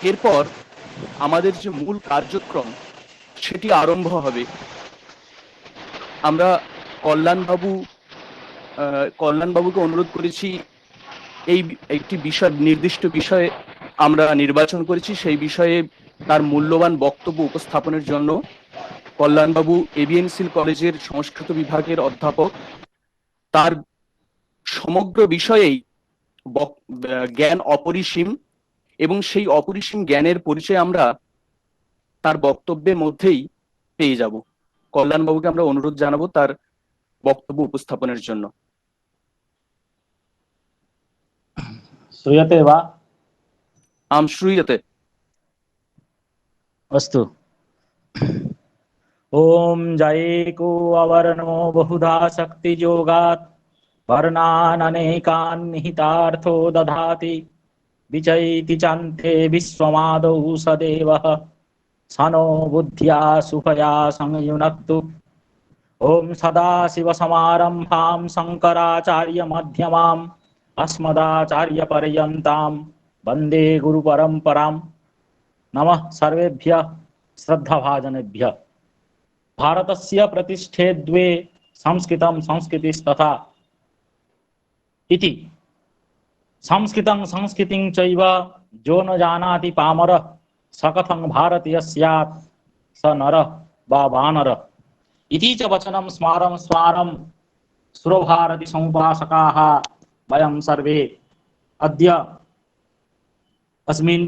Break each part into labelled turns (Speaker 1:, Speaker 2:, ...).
Speaker 1: এরপর আমাদের যে মূল কার্যক্রম সেটি আরম্ভ হবে। আমরা কল্যাণবাবু কল্যাণবাবুকে অনুরোধ করেছি এই একটি বিষয়, নির্দিষ্ট বিষয়ে আমরা নির্বাচন করেছি, সেই বিষয়ে তার মূল্যবান বক্তব্য উপস্থাপনের জন্য। কল্যাণবাবু এবিএনসিল কলেজের সংস্কৃত বিভাগের অধ্যাপক। তার সমগ্র বিষয়েই জ্ঞান অপরিসীম, এবং সেই অপরিসীম জ্ঞানের পরিচয় আমরা তার বক্তব্যের মধ্যেই পেয়ে যাব। কল্যাণবাবুকে আমরা অনুরোধ জানাবো তার বক্তব্য উপস্থাপনের জন্য।
Speaker 2: श्रूयते वा?
Speaker 1: आम श्रूयते।
Speaker 2: अस्तु। ओम जयेको अवर्णो बहुधा शक्ति योगात् वर्णान् अनेकान् निहितार्थो दधाति विचैति चान्ते विश्वमादौ सदेवः सनो बुद्ध्या सुखया संयुनक्तु। ओम सदाशिवसमारम्भां शङ्कराचार्यमध्यमाम् अस्मदाचार्यपर्यन्तां वन्दे गुरुपरम्पराम्। नमः सर्वेभ्यः श्रद्धाभाजनेभ्यः। भारतस्य प्रतिष्ठे द्वे संस्कृतं संस्कृतिस्तथा इति। संस्कृतं संस्कृतिं चैव जो न जानाति पामरः स कथं भारतीय स्यात् स नरः वा वानरः इति च वचनं स्मारं स्मारं सुरभारती समुपासकाः वयं सर्वे अद्य अस्मिन्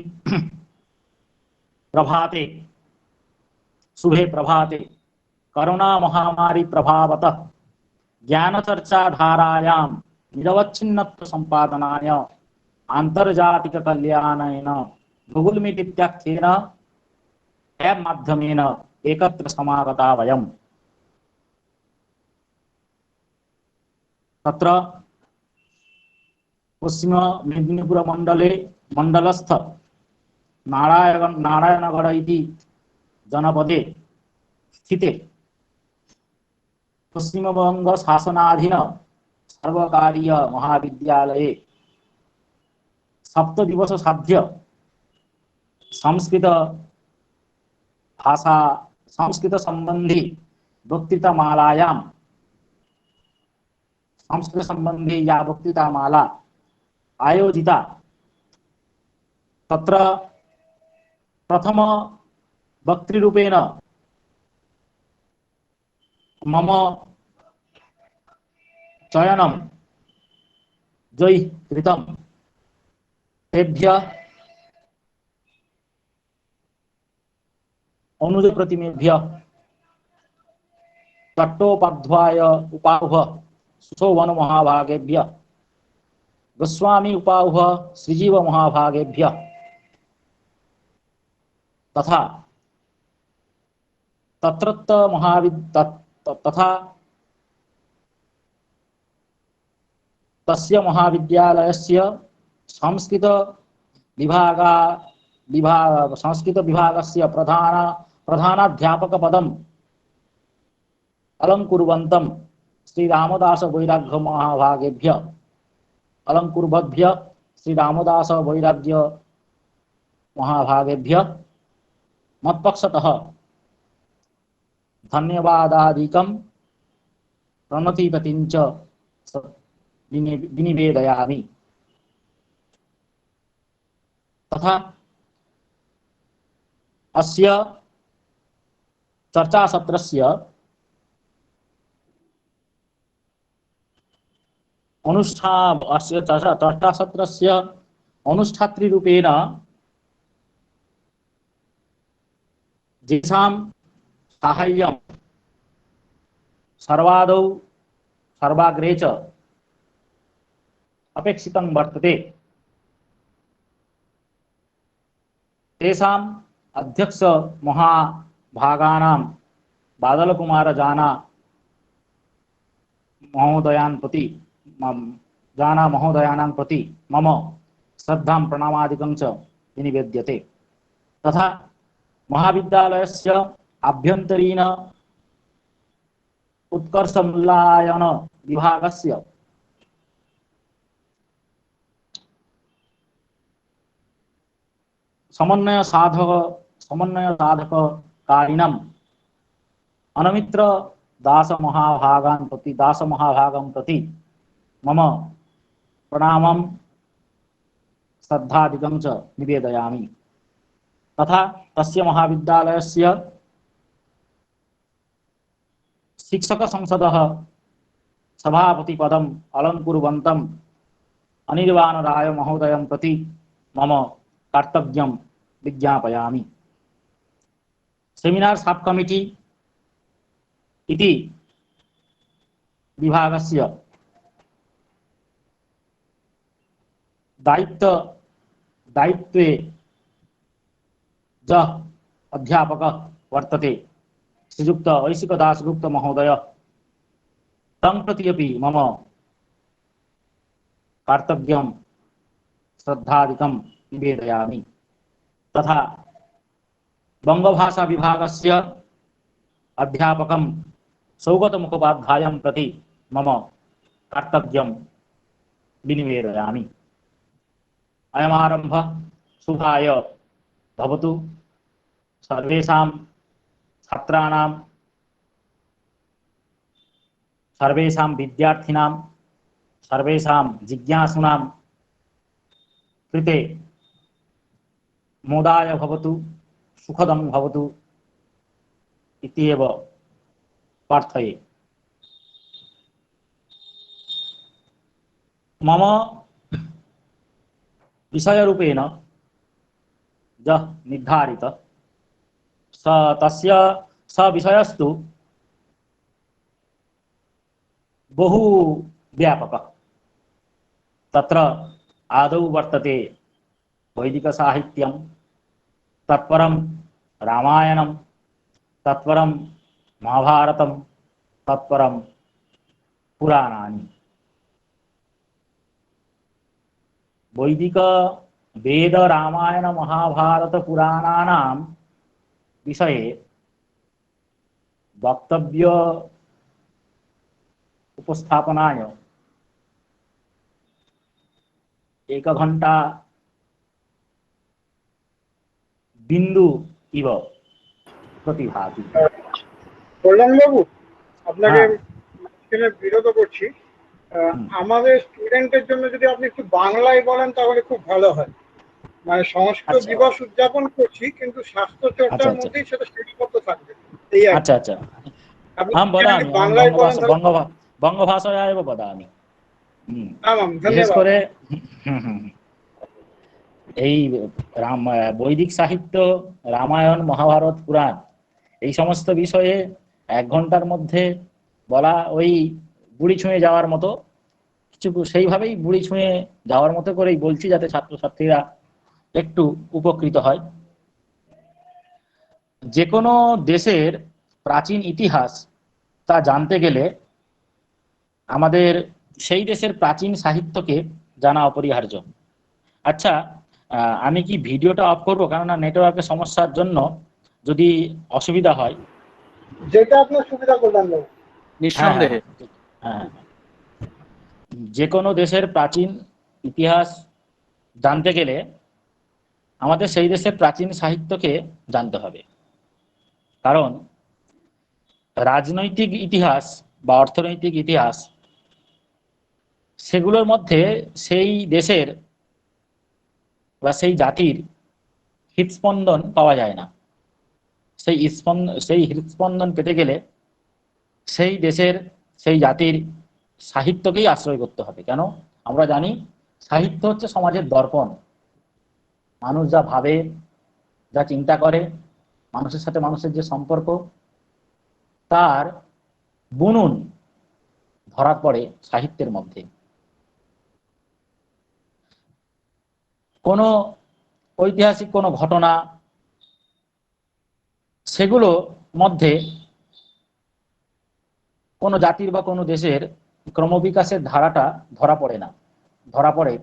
Speaker 2: प्रभाते शुभे प्रभाते करोना महामारी प्रभावतः ज्ञानचर्चा धारायां निरवच्छिन्नत्व संपादनाय आंतर्जातिक कल्याणेन गूगल मीट इत्याख्येन ऐप माध्यमेन एकत्र समागता वयम्। तत्र पश्चिम मेदिनीपुर मंडले मंडलस्थ नारायणगढ़ इति जनपदे स्थिते पश्चिमबंग शासनाधीन सर्वकारीय महाविद्यालये सप्तदिवस साध्य संस्कृत भाषा संस्कृत संबंधी वक्तृतामालायां संस्कृत संबंधी या वक्तृतामाला आयोजिता। तत्र प्रथम वक्तृरूपेण मम चयनं जयि कृतं। तेभ्यः अनुज प्रतिमेभ्यः चट्टोपाध्याय उपाउह सुशोभन महाभागेभ्यः गोस्वामी उपाउह श्रीजीव महाभागेभ्यः तथा तथा तस्य महाविद्यालयस्य संस्कृत विभागस्य प्रधानाध्यापक पदम् अलंकुर्वन्तं श्री रामदास वैराग्य महाभागेभ्यः अलंकुर्वद्भ्यः श्री रामदास वैराग्य महाभागेभ्यः मत्पक्षतः धन्यवादादिकं प्रणतिपतिं च विनिवेदयामि। तथा अस्य चर्चासत्रस्य अनुष्ठातृरूपेण जेषां साहाय्यं सर्वादौ सर्वाग्रे च अपेक्षितं वर्तते तेषाम् अध्यक्ष महाभागानां बादल कुमार जाना महोदयानां प्रति मम श्रद्धां प्रणामादिकं च विनिवेद्यते। तथा महाविद्यालयस्य आभ्यन्तरीण उत्कर्ष मूल्यायन विभागस्य समन्वय साधक कारिणम अनमित्र दास महाभागं प्रति मम प्रणामं श्रद्धादिकं च निवेदयामि। तथा तस्य महाविद्यालयस्य शिक्षक संसदः सभापति पदम् अलंकुर्वन्तं अनिर्वाण राय महोदयं प्रति मम कर्तव्यं विज्ञापयामि। सेमिनार सब कमिटी इति विभागस्य दायित्वे ज अध्यापकः वर्तते श्रीयुक्त ऐशिक दासगुप्त महोदय तं प्रति अपि मम कर्तव्यं श्रद्धादिकं निवेदयामि। तथा बंगभाषा विभागस्य अध्यापकं सौगत मुखोपाध्यायं प्रति मम कर्तव्यं विनिवेदयामि। अयमारम्भः शुभाय भवतु सर्वेषां छात्राणां सर्वेषां विद्यार्थिनां सर्वेषां जिज्ञासुनां कृते मोदाय भवतु सुखदं भवतु इत्येव प्रार्थये। मम विषयरूपेण यः निर्धारितः स विषयस्तु बहु व्यापकः। तत्र आदौ वर्तते वैदिक साहित्यं, तत्परं रामायणं, तत्परं महाभारतं, तत्परं पुराणानि। वैदिक वेद रामायण महाभारत पुराणानां विषये वक्तव्य उपस्थापनाय 1 घंटा बिंदु इव प्रतिभाति।
Speaker 3: কল্যাণবাবু, আপনাকে
Speaker 2: হ্যাঁ,
Speaker 3: মাঝখানে বিরত করছি। আমাদের স্টুডেন্টের জন্য যদি আপনি একটু বাংলায় বলেন তাহলে খুব ভালো হয়। মানে সংস্কৃত
Speaker 2: আচ্ছা
Speaker 3: দিবস উদযাপন করছি, কিন্তু স্বাস্থ্য
Speaker 2: আচ্ছা
Speaker 3: চর্চার
Speaker 2: আচ্ছা
Speaker 3: মধ্যেই সেটা সীমাবদ্ধ থাকবে। এই আর
Speaker 2: আচ্ছা
Speaker 3: কি।
Speaker 2: আচ্ছা
Speaker 3: আপনি
Speaker 2: अहं
Speaker 3: যদি
Speaker 2: वदामि, अहं
Speaker 3: বাংলায় বলেন তাহলে
Speaker 2: बङ्गभाषया एव वदामि।
Speaker 3: আম আম
Speaker 2: বিশেষ
Speaker 3: ধন্যবাদ।
Speaker 2: করে এই বৈদিক সাহিত্য, রামায়ণ, মহাভারত, পুরাণ এই সমস্ত বিষয়ে 1 ঘন্টার মধ্যে বলা ওই বুড়ি ছুঁয়ে যাওয়ার মতো কিছু, সেইভাবেই বুড়ি ছুঁয়ে যাওয়ার মতো করেই বলছি, যাতে ছাত্রছাত্রীরা একটু উপকৃত হয়। যে কোনো দেশের প্রাচীন ইতিহাস তা জানতে গেলে আমাদের সেই দেশের প্রাচীন সাহিত্যকে জানা অপরিহার্য। আচ্ছা, আমি কি ভিডিওটা অফ করব? কেননা নেটওয়ার্কের সমস্যার জন্য যদি অসুবিধা হয়।
Speaker 3: যেটা আপনার সুবিধা কল্যাণবাবু।
Speaker 2: হ্যাঁ হ্যাঁ
Speaker 1: নিঃসন্দেহে।
Speaker 2: হ্যাঁ, যে কোনো দেশের প্রাচীন ইতিহাস জানতে গেলে আমাদের সেই দেশের প্রাচীন সাহিত্যকে জানতে হবে। কারণ রাজনৈতিক ইতিহাস বা অর্থনৈতিক ইতিহাস, সেগুলোর মধ্যে সেই দেশের বা সেই জাতির হৃৎস্পন্দন পাওয়া যায় না। সেই হৃৎস্পন্দন পেতে গেলে সেই দেশের সেই জাতির সাহিত্যকেই আশ্রয় করতে হবে। কেন? আমরা জানি সাহিত্য হচ্ছে সমাজের দর্পণ। মানুষ যা ভাবে, যা চিন্তা করে, মানুষের সাথে মানুষের যে সম্পর্ক, তার বুনন ধরা পড়ে সাহিত্যের মধ্যে। কোনো ঐতিহাসিক কোনো ঘটনা, সেগুলো মধ্যে কোনো জাতির বা কোনো দেশের ক্রমবিকাশের ধারাটা ধরা পড়ে না। ধরা পড়ে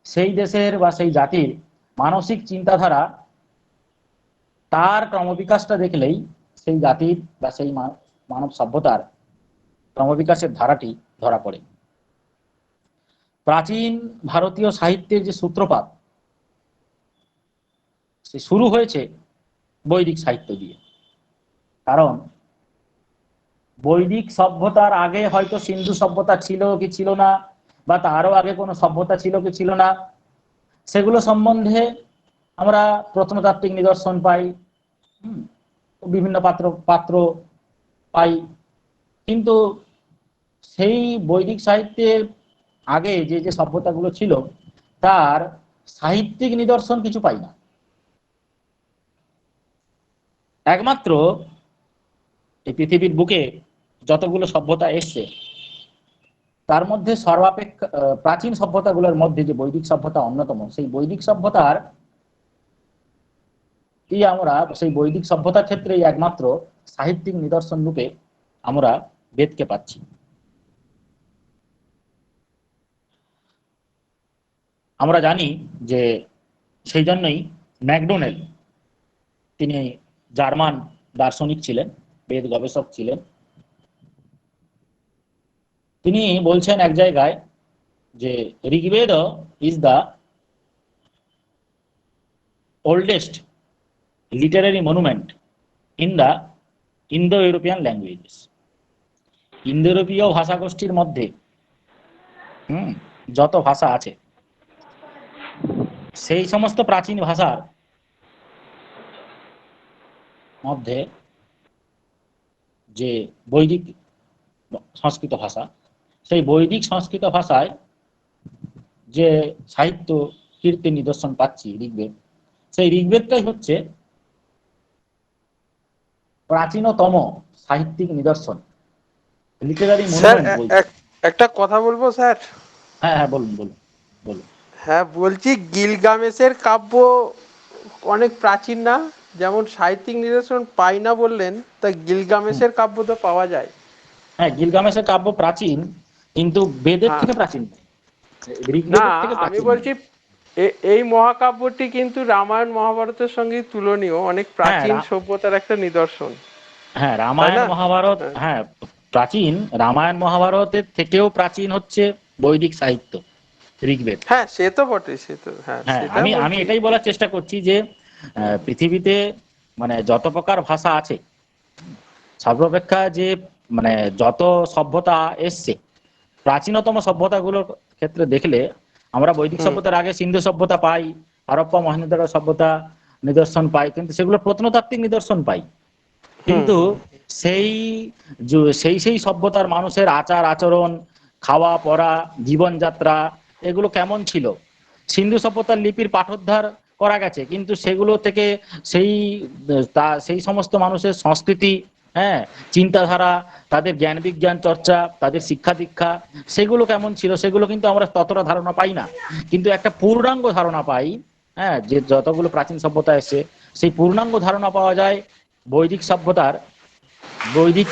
Speaker 2: সেই দেশের বা সেই জাতির মানসিক চিন্তাধারা, তার ক্রমবিকাশটা দেখলেই সেই জাতির বা সেই মানব সভ্যতার ক্রমবিকাশের ধারাটি ধরা পড়ে। প্রাচীন ভারতীয় সাহিত্যের যে সূত্রপাত, শুরু হয়েছে বৈদিক সাহিত্য দিয়ে। কারণ বৈদিক সভ্যতার আগে হয়তো সিন্ধু সভ্যতা ছিল কি ছিল না, বা তারও আগে কোনো সভ্যতা ছিল কি ছিল না, সেগুলো সম্বন্ধে আমরা প্রত্নতাত্ত্বিক নিদর্শন পাই, বিভিন্ন পাত্র পাত্র পাই, কিন্তু সেই বৈদিক সাহিত্যের আগে যে যে সভ্যতাগুলো ছিল তার সাহিত্যিক নিদর্শন কিছু পাই না। একমাত্র এই পৃথিবীর বুকে যতগুলো সভ্যতা এসছে তার মধ্যে সর্বাপেক্ষা প্রাচীন সভ্যতাগুলোর মধ্যে যে বৈদিক সভ্যতা অন্যতম, সেই বৈদিক সভ্যতার কি আমরা সেই বৈদিক সভ্যতার ক্ষেত্রে একমাত্র সাহিত্যিক নিদর্শন রূপে আমরা বেদকে পাচ্ছি। আমরা জানি যে সেই জন্যই ম্যাকডোনেল, তিনি জার্মান দার্শনিক ছিলেন, বেদ গবেষক ছিলেন, তিনি বলছেন এক জায়গায় যে Rigveda is the oldest Literary monument in the Indo European languages. Indo ইউরোপীয় ভাষাগোষ্ঠীর মধ্যে যত ভাষা আছে সেই সমস্ত প্রাচীন ভাষার মধ্যে যে বৈদিক সংস্কৃত ভাষা, সেই বৈদিক সংস্কৃত ভাষায় যে সাহিত্য কীর্তির নিদর্শন পাচ্ছি ঋগ্বেদ, সেই ঋগ্বেদটাই হচ্ছে প্রাচীনতম সাহিত্যিক নিদর্শন, লিটারারি
Speaker 4: স্যার
Speaker 2: মনুমেন্ট বলছে।
Speaker 4: একটা কথা বলবো স্যার?
Speaker 2: হ্যাঁ হ্যাঁ, বলুন বলুন বলুন।
Speaker 4: হ্যাঁ, বলছি গিলগামেশের কাব্য অনেক প্রাচীন না? যেমন সাহিত্যিক নিদর্শন পাই না বললেন, তা গিলগামেশের কাব্য তো পাওয়া যায়।
Speaker 2: হ্যাঁ, গিলগামেশের কাব্য প্রাচীন, কিন্তু বেদের
Speaker 4: হ্যাঁ,
Speaker 2: থেকে প্রাচীন নয়,
Speaker 4: না
Speaker 2: ঋগ্বেদের থেকে
Speaker 4: আমি
Speaker 2: প্রাচীন নয়।
Speaker 4: বলছি এই মহাকাব্যটি কিন্তু রামায়ণ মহাভারতের সঙ্গে তুলনীয়, অনেক
Speaker 2: হ্যাঁ
Speaker 4: প্রাচীন সভ্যতার একটা নিদর্শন,
Speaker 2: হ্যাঁ,
Speaker 4: তাই
Speaker 2: রামায়ণ
Speaker 4: না?
Speaker 2: মহাভারত,
Speaker 4: হ্যাঁ,
Speaker 2: হ্যাঁ প্রাচীন। রামায়ণ মহাভারতের থেকেও প্রাচীন হচ্ছে বৈদিক সাহিত্য, ঋগ্বেদ।
Speaker 4: হ্যাঁ সে তো বটে, সে তো হ্যাঁ
Speaker 2: হ্যাঁ,
Speaker 4: সেটা
Speaker 2: আমি আমি
Speaker 4: বলছি।
Speaker 2: এটাই বলার চেষ্টা করছি যে পৃথিবীতে মানে যত প্রকার ভাষা আছে, সর্বাপেক্ষা যে মানে যত সভ্যতা এসছে, প্রাচীনতম সভ্যতাগুলোর ক্ষেত্রে দেখলে আমরা বৈদিক
Speaker 4: হুম
Speaker 2: সভ্যতার আগে সিন্ধু সভ্যতা পাই, হরপ্পা মহেঞ্জোদারো সভ্যতা নিদর্শন পাই, কিন্তু সেগুলো প্রত্নতাত্ত্বিক নিদর্শন পাই।
Speaker 4: হুম
Speaker 2: কিন্তু
Speaker 4: হুম
Speaker 2: সেই সেই সেই সভ্যতার মানুষের আচার আচরণ, খাওয়া পড়া, জীবনযাত্রা, এগুলো কেমন ছিল, সিন্ধু সভ্যতার লিপির পাঠোদ্ধার করা গেছে, কিন্তু সেগুলো থেকে সেই সেই সমস্ত মানুষের সংস্কৃতি, হ্যাঁ, চিন্তাধারা, তাদের জ্ঞান বিজ্ঞান চর্চা, তাদের শিক্ষা দীক্ষা, সেগুলো কেমন ছিল সেগুলো কিন্তু আমরা ততটা ধারণা পাই না। কিন্তু একটা পূর্ণাঙ্গ ধারণা পাই, হ্যাঁ, যে যতগুলো প্রাচীন সভ্যতা এসে সেই পূর্ণাঙ্গ ধারণা পাওয়া যায় বৈদিক সভ্যতার বৈদিক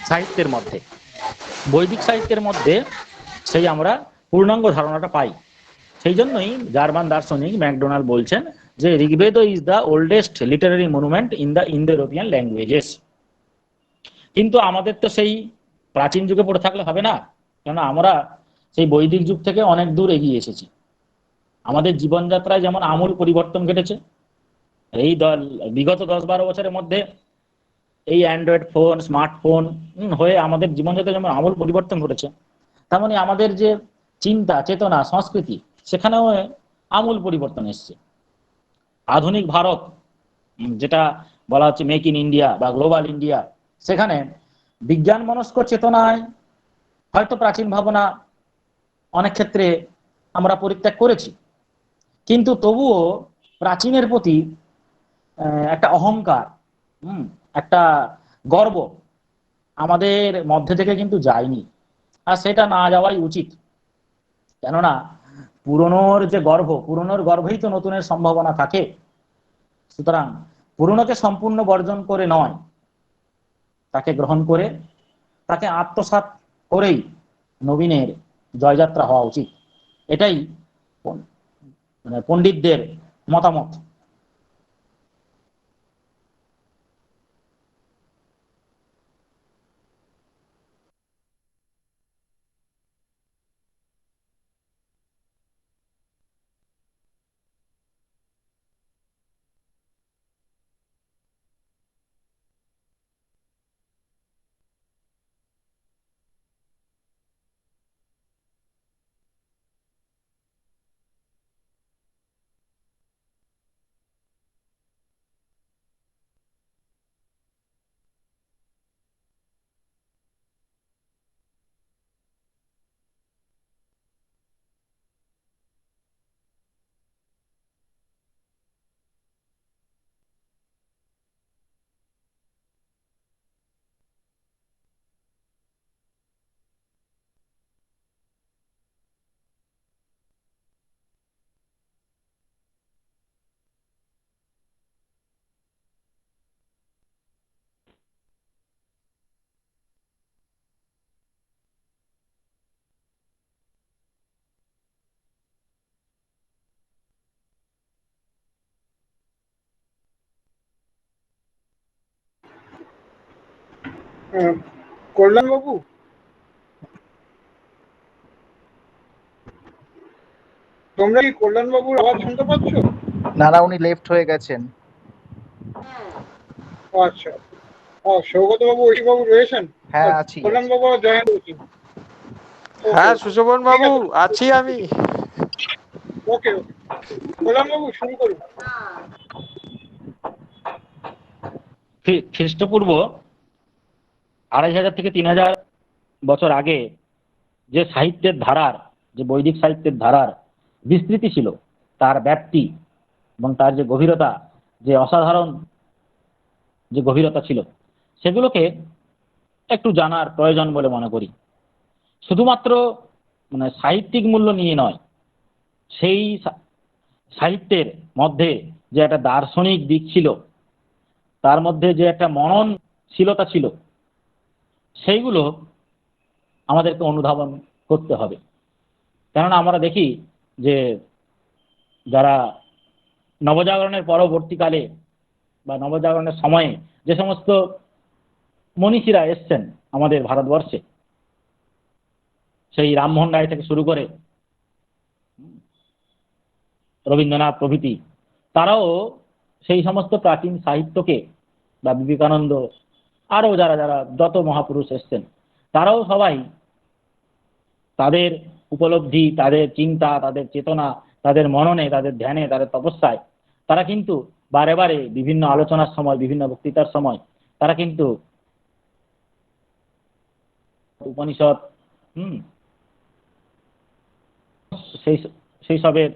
Speaker 2: সাহিত্যের মধ্যে। বৈদিক সাহিত্যের মধ্যে সেই আমরা পূর্ণাঙ্গ ধারণাটা পাই। সেই জন্যই জার্মান দার্শনিক ম্যাকডোনাল্ড বলছেন যে Rigveda is the oldest Literary monument in the Indo European languages. কিন্তু আমাদের তো সেই প্রাচীন যুগে পড়ে থাকলে হবে না, কেন আমরা সেই বৈদিক যুগ থেকে অনেক দূর এগিয়ে এসেছি। আমাদের জীবনযাত্রায় যেমন আমূল পরিবর্তন ঘটেছে এই বিগত 10-12 বছরের মধ্যে, এই অ্যান্ড্রয়েড ফোন, স্মার্টফোন হয়ে আমাদের জীবনযাত্রা যেমন আমূল পরিবর্তন ঘটেছে, তেমনি আমাদের যে চিন্তা চেতনা সংস্কৃতি সেখানেও আমূল পরিবর্তন এসছে। আধুনিক ভারত, যেটা বলা হচ্ছে মেক ইন ইন্ডিয়া বা গ্লোবাল ইন্ডিয়া, সেখানে বিজ্ঞান মনস্ক চেতনায় হয়তো প্রাচীন ভাবনা অনেক ক্ষেত্রে আমরা পরিত্যাগ করেছি, কিন্তু তবুও প্রাচীনের প্রতি একটা অহংকার, একটা গর্ব আমাদের মধ্যে থেকে কিন্তু যায়নি। আর সেটা না যাওয়াই উচিত, কেননা পুরনোর যে গর্ভ, পুরনোর গর্ভেই তো নতুনের সম্ভাবনা থাকে। সুতরাং পুরনোকে সম্পূর্ণ বর্জন করে নয়, তাকে গ্রহণ করে, তাকে আত্মসাৎ করেই নবীনের জয়যাত্রা হওয়া উচিত। এটাই মানে পণ্ডিতদের মতামত।
Speaker 3: কল্যাণবাবু, তোমরা কি কল্যাণবাবুর আওয়াজ শুনতে পাচ্ছ?
Speaker 5: না না, উনি লেফট হয়ে গেছেন।
Speaker 3: আচ্ছা, সৌগত বাবু, ঐশী বাবু রয়েছেন?
Speaker 5: হ্যাঁ, আছি।
Speaker 3: কল্যাণবাবু জয়েন করেছেন।
Speaker 4: হ্যাঁ সুশোভন
Speaker 3: ঠিক
Speaker 4: বাবু,
Speaker 3: আছে,
Speaker 4: আছি আমি।
Speaker 3: ওকে ওকে, কল্যাণবাবু শুরু করুন।
Speaker 2: খ্রিস্টপূর্ব 2500 থেকে 3000 বছর আগে যে সাহিত্যের ধারার, যে বৈদিক সাহিত্যের ধারার বিস্তৃতি ছিল, তার ব্যাপ্তি এবং তার যে গভীরতা, যে অসাধারণ যে গভীরতা ছিল, সেগুলোকে একটু জানার প্রয়োজন বলে মনে করি। শুধুমাত্র মানে সাহিত্যিক মূল্য নিয়ে নয়, সেই সাহিত্যের মধ্যে যে একটা দার্শনিক দিক ছিল, তার মধ্যে যে একটা মননশীলতা ছিল, সেইগুলো আমাদেরকে অনুধাবন করতে হবে। কেননা আমরা দেখি যে যারা নবজাগরণের পরবর্তীকালে বা নবজাগরণের সময়ে যে সমস্ত মনীষীরা এসছেন আমাদের ভারতবর্ষে, সেই রামমোহন রায় থেকে শুরু করে রবীন্দ্রনাথ প্রভৃতি, তারাও সেই সমস্ত প্রাচীন সাহিত্যকে, বা বিবেকানন্দ, আরো যারা যারা যত মহাপুরুষ এসছেন, তারাও সবাই তাদের উপলব্ধি, তাদের চিন্তা, তাদের চেতনা, তাদের মননে, তাদের ধ্যানে, তাদের তপস্যায় তারা কিন্তু বারে বারে বিভিন্ন আলোচনার সময়, বিভিন্ন বক্তৃতার সময় তারা কিন্তু উপনিষদ, হুম, সেই সেই সবের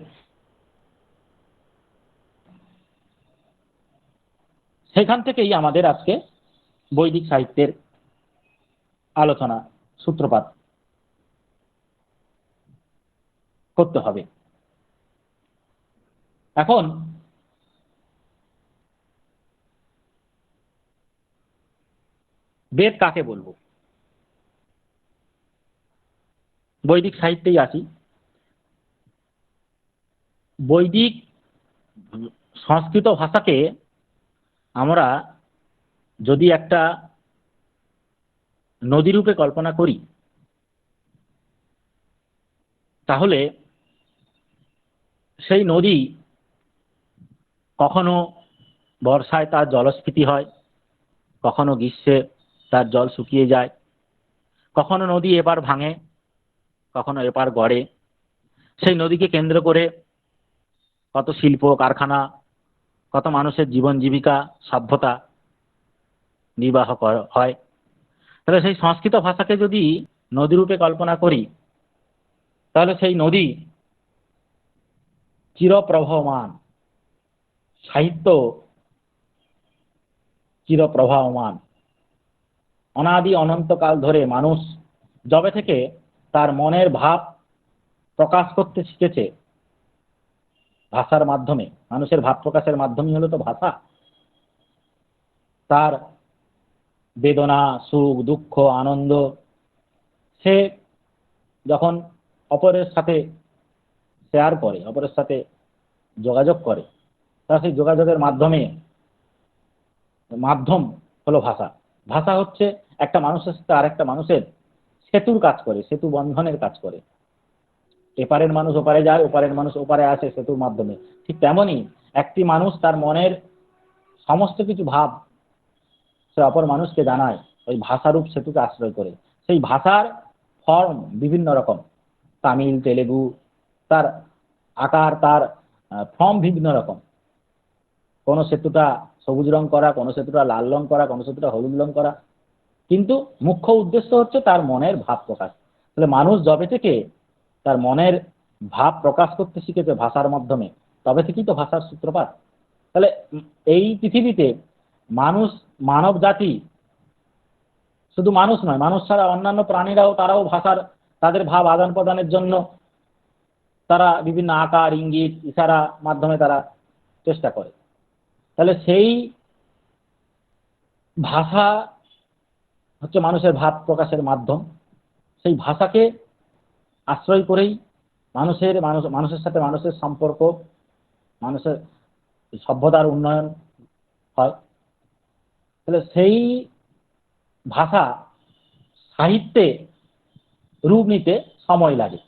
Speaker 2: সেখান থেকেই আমাদের আজকে বৈদিক সাহিত্যের আলোচনা সূত্রপাত করতে হবে। এখন বেদ কাকে বলবো? বৈদিক সাহিত্যেই আসি। বৈদিক সংস্কৃত ভাষাকে আমরা যদি একটা নদীরূপে কল্পনা করি, তাহলে সেই নদী কখনো বর্ষায় তার জলস্ফীতি হয়, কখনো গ্রীষ্মে তার জল শুকিয়ে যায়, কখনো নদী এপার ভাঙে, কখনো এপার গড়ে। সেই নদীকে কেন্দ্র করে কত শিল্প কারখানা, কত মানুষের জীবন জীবিকা, সভ্যতা নির্বাহ হয়। তাহলে সেই সংস্কৃত ভাষাকে যদি নদীরূপে কল্পনা করি, তাহলে সেই নদী চিরপ্রবহমান, সাহিত্য চিরপ্রবাহমান। অনাদি অনন্তকাল ধরে মানুষ যবে থেকে তার মনের ভাব প্রকাশ করতে শিখেছে ভাষার মাধ্যমে, মানুষের ভাব প্রকাশের মাধ্যমই হলো তো ভাষা। তার বেদনা, সুখ, দুঃখ, আনন্দ সে যখন অপরের সাথে শেয়ার করে, অপরের সাথে যোগাযোগ করে, তার সেই যোগাযোগের মাধ্যম হলো ভাষা। ভাষা হচ্ছে একটা মানুষের সাথে আরেকটা মানুষের সেতুর কাজ করে, সেতু বন্ধনের কাজ করে। এপারের মানুষ ওপারে যায়, ওপারের মানুষ ওপারে আসে সেতুর মাধ্যমে। ঠিক তেমনই একটি মানুষ তার মনের সমস্ত কিছু ভাব সে অপর মানুষকে জানায় ওই ভাষারূপ সেতুকে আশ্রয় করে। সেই ভাষার ফর্ম বিভিন্ন রকম, তামিল, তেলেগু, তার আকার, তার ফর্ম বিভিন্ন রকম। কোন সেতুটা সবুজ রং করা, কোন সেতুটা লাল রং করা, কোন সেতুটা হলুদ রং করা, কিন্তু মুখ্য উদ্দেশ্য হচ্ছে তার মনের ভাব প্রকাশ। তাহলে মানুষ যবে থেকে তার মনের ভাব প্রকাশ করতে শিখেছে ভাষার মাধ্যমে, তবে থেকেই তো ভাষার সূত্রপাত। তাহলে এই পৃথিবীতে মানুষ, মানব জাতি, শুধু মানুষ নয়, মানুষ ছাড়া অন্যান্য প্রাণীরাও, তারাও ভাষার, তাদের ভাব আদান প্রদানের জন্য তারা বিভিন্ন আকার, ইঙ্গিত, ইশারা মাধ্যমে তারা চেষ্টা করে। তাহলে সেই ভাষা হচ্ছে মানুষের ভাব প্রকাশের মাধ্যম। সেই ভাষাকে আশ্রয় করেই মানুষের সাথে মানুষের সম্পর্ক, মানুষের সভ্যতার উন্নয়ন হয়। তাহলে সেই ভাষা সাহিত্যে রূপ নিতে সময় লাগে।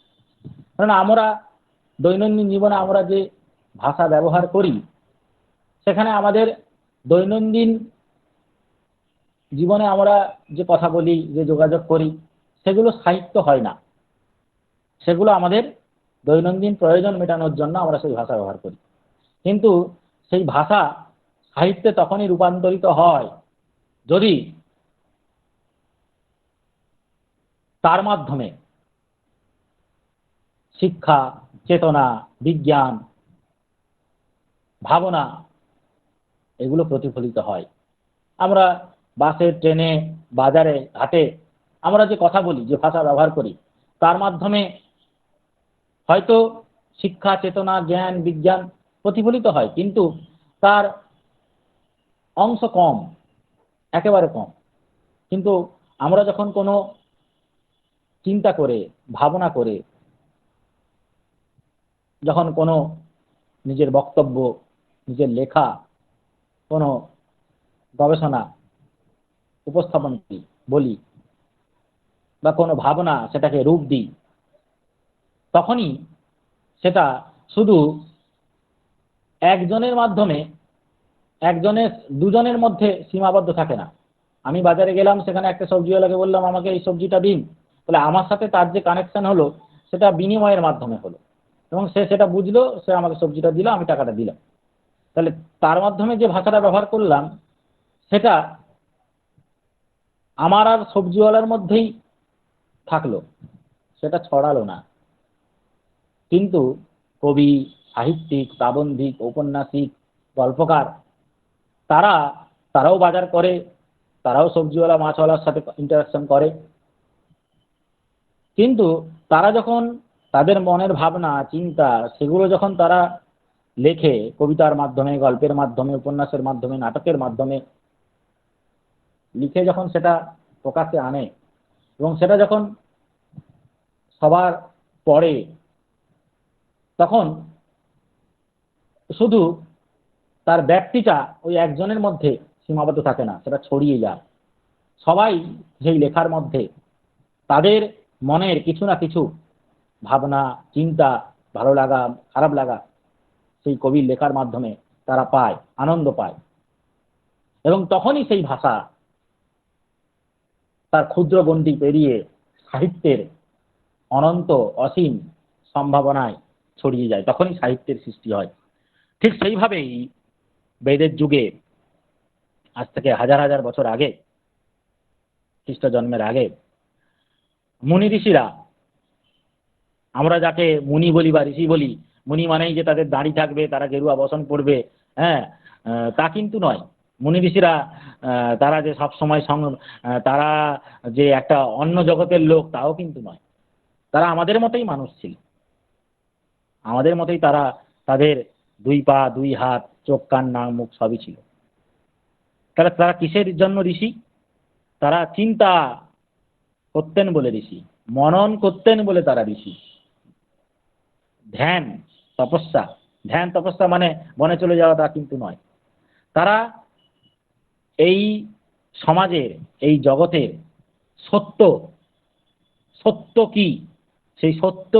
Speaker 2: কারণ আমরা দৈনন্দিন জীবনে আমরা যে ভাষা ব্যবহার করি, সেখানে আমাদের দৈনন্দিন জীবনে আমরা যে কথা বলি, যে যোগাযোগ করি, সেগুলো সাহিত্য হয় না। সেগুলো আমাদের দৈনন্দিন প্রয়োজন মেটানোর জন্য আমরা সেই ভাষা ব্যবহার করি। কিন্তু সেই ভাষা সাহিত্যে তখনই রূপান্তরিত হয় যদি তার মাধ্যমে শিক্ষা, চেতনা, বিজ্ঞান, ভাবনা এগুলো প্রতিফলিত হয়। আমরা বাসে, ট্রেনে, বাজারে, ঘাটে আমরা যে কথা বলি, যে ভাষা ব্যবহার করি, তার মাধ্যমে হয়তো শিক্ষা, চেতনা, জ্ঞান, বিজ্ঞান প্রতিফলিত হয়, কিন্তু তার অংশ কম, একেবারে কম। কিন্তু আমরা যখন কোনো চিন্তা করে, ভাবনা করে, যখন কোনো নিজের বক্তব্য, নিজের লেখা, কোনো গবেষণা উপস্থাপন করি, বলি, বা কোনো ভাবনা সেটাকে রূপ দিই, তখনই সেটা শুধু একজনের মাধ্যমে, একজনের, দুজনের মধ্যে সীমাবদ্ধ থাকে না। আমি বাজারে গেলাম, সেখানে একটা সবজিওয়ালাকে বললাম আমাকে এই সবজিটা দিন, তাহলে আমার সাথে তার যে কানেকশন হলো সেটা বিনিময়ের মাধ্যমে হলো, এবং সে সেটা বুঝলো, সে আমাকে সবজিটা দিল, আমি টাকাটা দিলাম। তাহলে তার মাধ্যমে যে ভাষাটা ব্যবহার করলাম সেটা আমার আর সবজিওয়ালার মধ্যেই থাকলো, সেটা ছড়ালো না। কিন্তু কবি, সাহিত্যিক, প্রাবন্ধিক, ঔপন্যাসিক, গল্পকার তারাও বাজার করে, তারাও সবজিওয়ালা, মাছওয়ালার সাথে ইন্টারাকশন করে, কিন্তু তারা যখন তাদের মনের ভাবনা, চিন্তা, সেগুলো যখন তারা লেখে কবিতার মাধ্যমে, গল্পের মাধ্যমে, উপন্যাসের মাধ্যমে, নাটকের মাধ্যমে লিখে যখন সেটা প্রকাশে আনে, এবং সেটা যখন সবার পড়ে, তখন শুধু তার ব্যক্তিটা ওই একজনের মধ্যে সীমাবদ্ধ থাকে না, সেটা ছড়িয়ে যায়। সবাই সেই লেখার মধ্যে তাদের মনের কিছু না কিছু ভাবনা, চিন্তা, ভালো লাগা, খারাপ লাগা সেই কবির লেখার মাধ্যমে তারা পায়, আনন্দ পায়। এবং তখনই সেই ভাষা তার ক্ষুদ্র গণ্ডি পেরিয়ে সাহিত্যের অনন্ত অসীম সম্ভাবনায় ছড়িয়ে যায়, তখনই সাহিত্যের সৃষ্টি হয়। ঠিক সেইভাবেই বেদের যুগে, আজ থেকে হাজার হাজার বছর আগে, খ্রিস্ট জন্মের আগে, মুনি ঋষিরা, আমরা যাকে মুনি বলি বা ঋষি বলি, মুনি মানেই যে তাদের দাড়ি থাকবে, তারা গেরুয়া বসন পড়বে, হ্যাঁ, তা কিন্তু নয়। মুনি ঋষিরা তারা যে সবসময় তারা যে একটা অন্য জগতের লোক, তাও কিন্তু নয়। তারা আমাদের মতোই মানুষ ছিল, আমাদের মতোই তারা, তাদের দুই পা, দুই হাত, চোখ, কান, নাক, মুখ সবই ছিল। তারা তারা কিসের জন্য ঋষি? তারা চিন্তা করতেন বলে ঋষি, মনন করতেন বলে তারা ঋষি। ধ্যান, তপস্যা, ধ্যান তপস্যা মানে বনে চলে যাওয়া, তা কিন্তু নয়। তারা এই সমাজের, এই জগতের সত্য, সত্য কি, সেই সত্য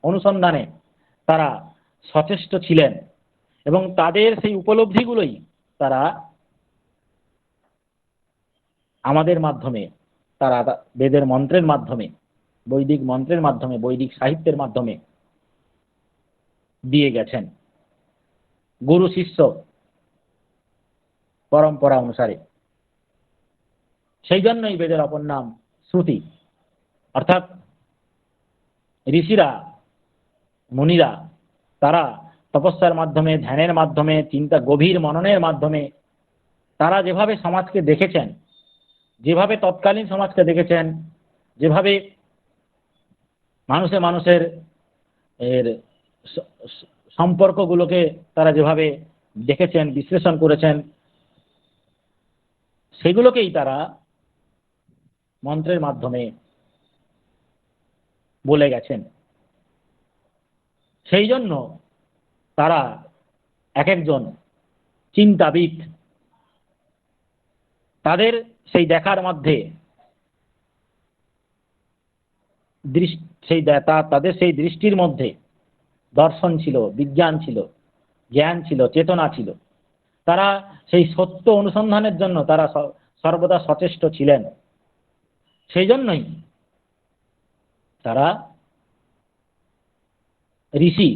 Speaker 2: অনুসন্ধানে তারা সচেষ্ট ছিলেন, এবং তাদের সেই উপলব্ধিগুলোই তারা আমাদের মাধ্যমে, তারা বেদের মন্ত্রের মাধ্যমে, বৈদিক মন্ত্রের মাধ্যমে, বৈদিক সাহিত্যের মাধ্যমে দিয়ে গেছেন গুরু শিষ্য পরম্পরা অনুসারে। সেই জন্যই বেদের অপর নাম শ্রুতি। অর্থাৎ ঋষিরা, মুনিরা, তারা তপস্যার মাধ্যমে, ধ্যানের মাধ্যমে, চিন্তা, গভীর মননের মাধ্যমে তারা যেভাবে সমাজকে দেখেছেন, যেভাবে তৎকালীন সমাজকে দেখেছেন, যেভাবে মানুষের এর সম্পর্কগুলোকে তারা যেভাবে দেখেছেন, বিশ্লেষণ করেছেন, সেগুলোকেই তারা মন্ত্রের মাধ্যমে বলে গেছেন। সেই জন্য তারা এক একজন চিন্তাবিদ, তাদের সেই দেখার মধ্যে তাদের সেই দৃষ্টির মধ্যে দর্শন ছিল, বিজ্ঞান ছিল, জ্ঞান ছিল, চেতনা ছিল। তারা সেই সত্য অনুসন্ধানের জন্য তারা সর্বদা সচেষ্ট ছিলেন। সেই জন্যই তারা ঋষি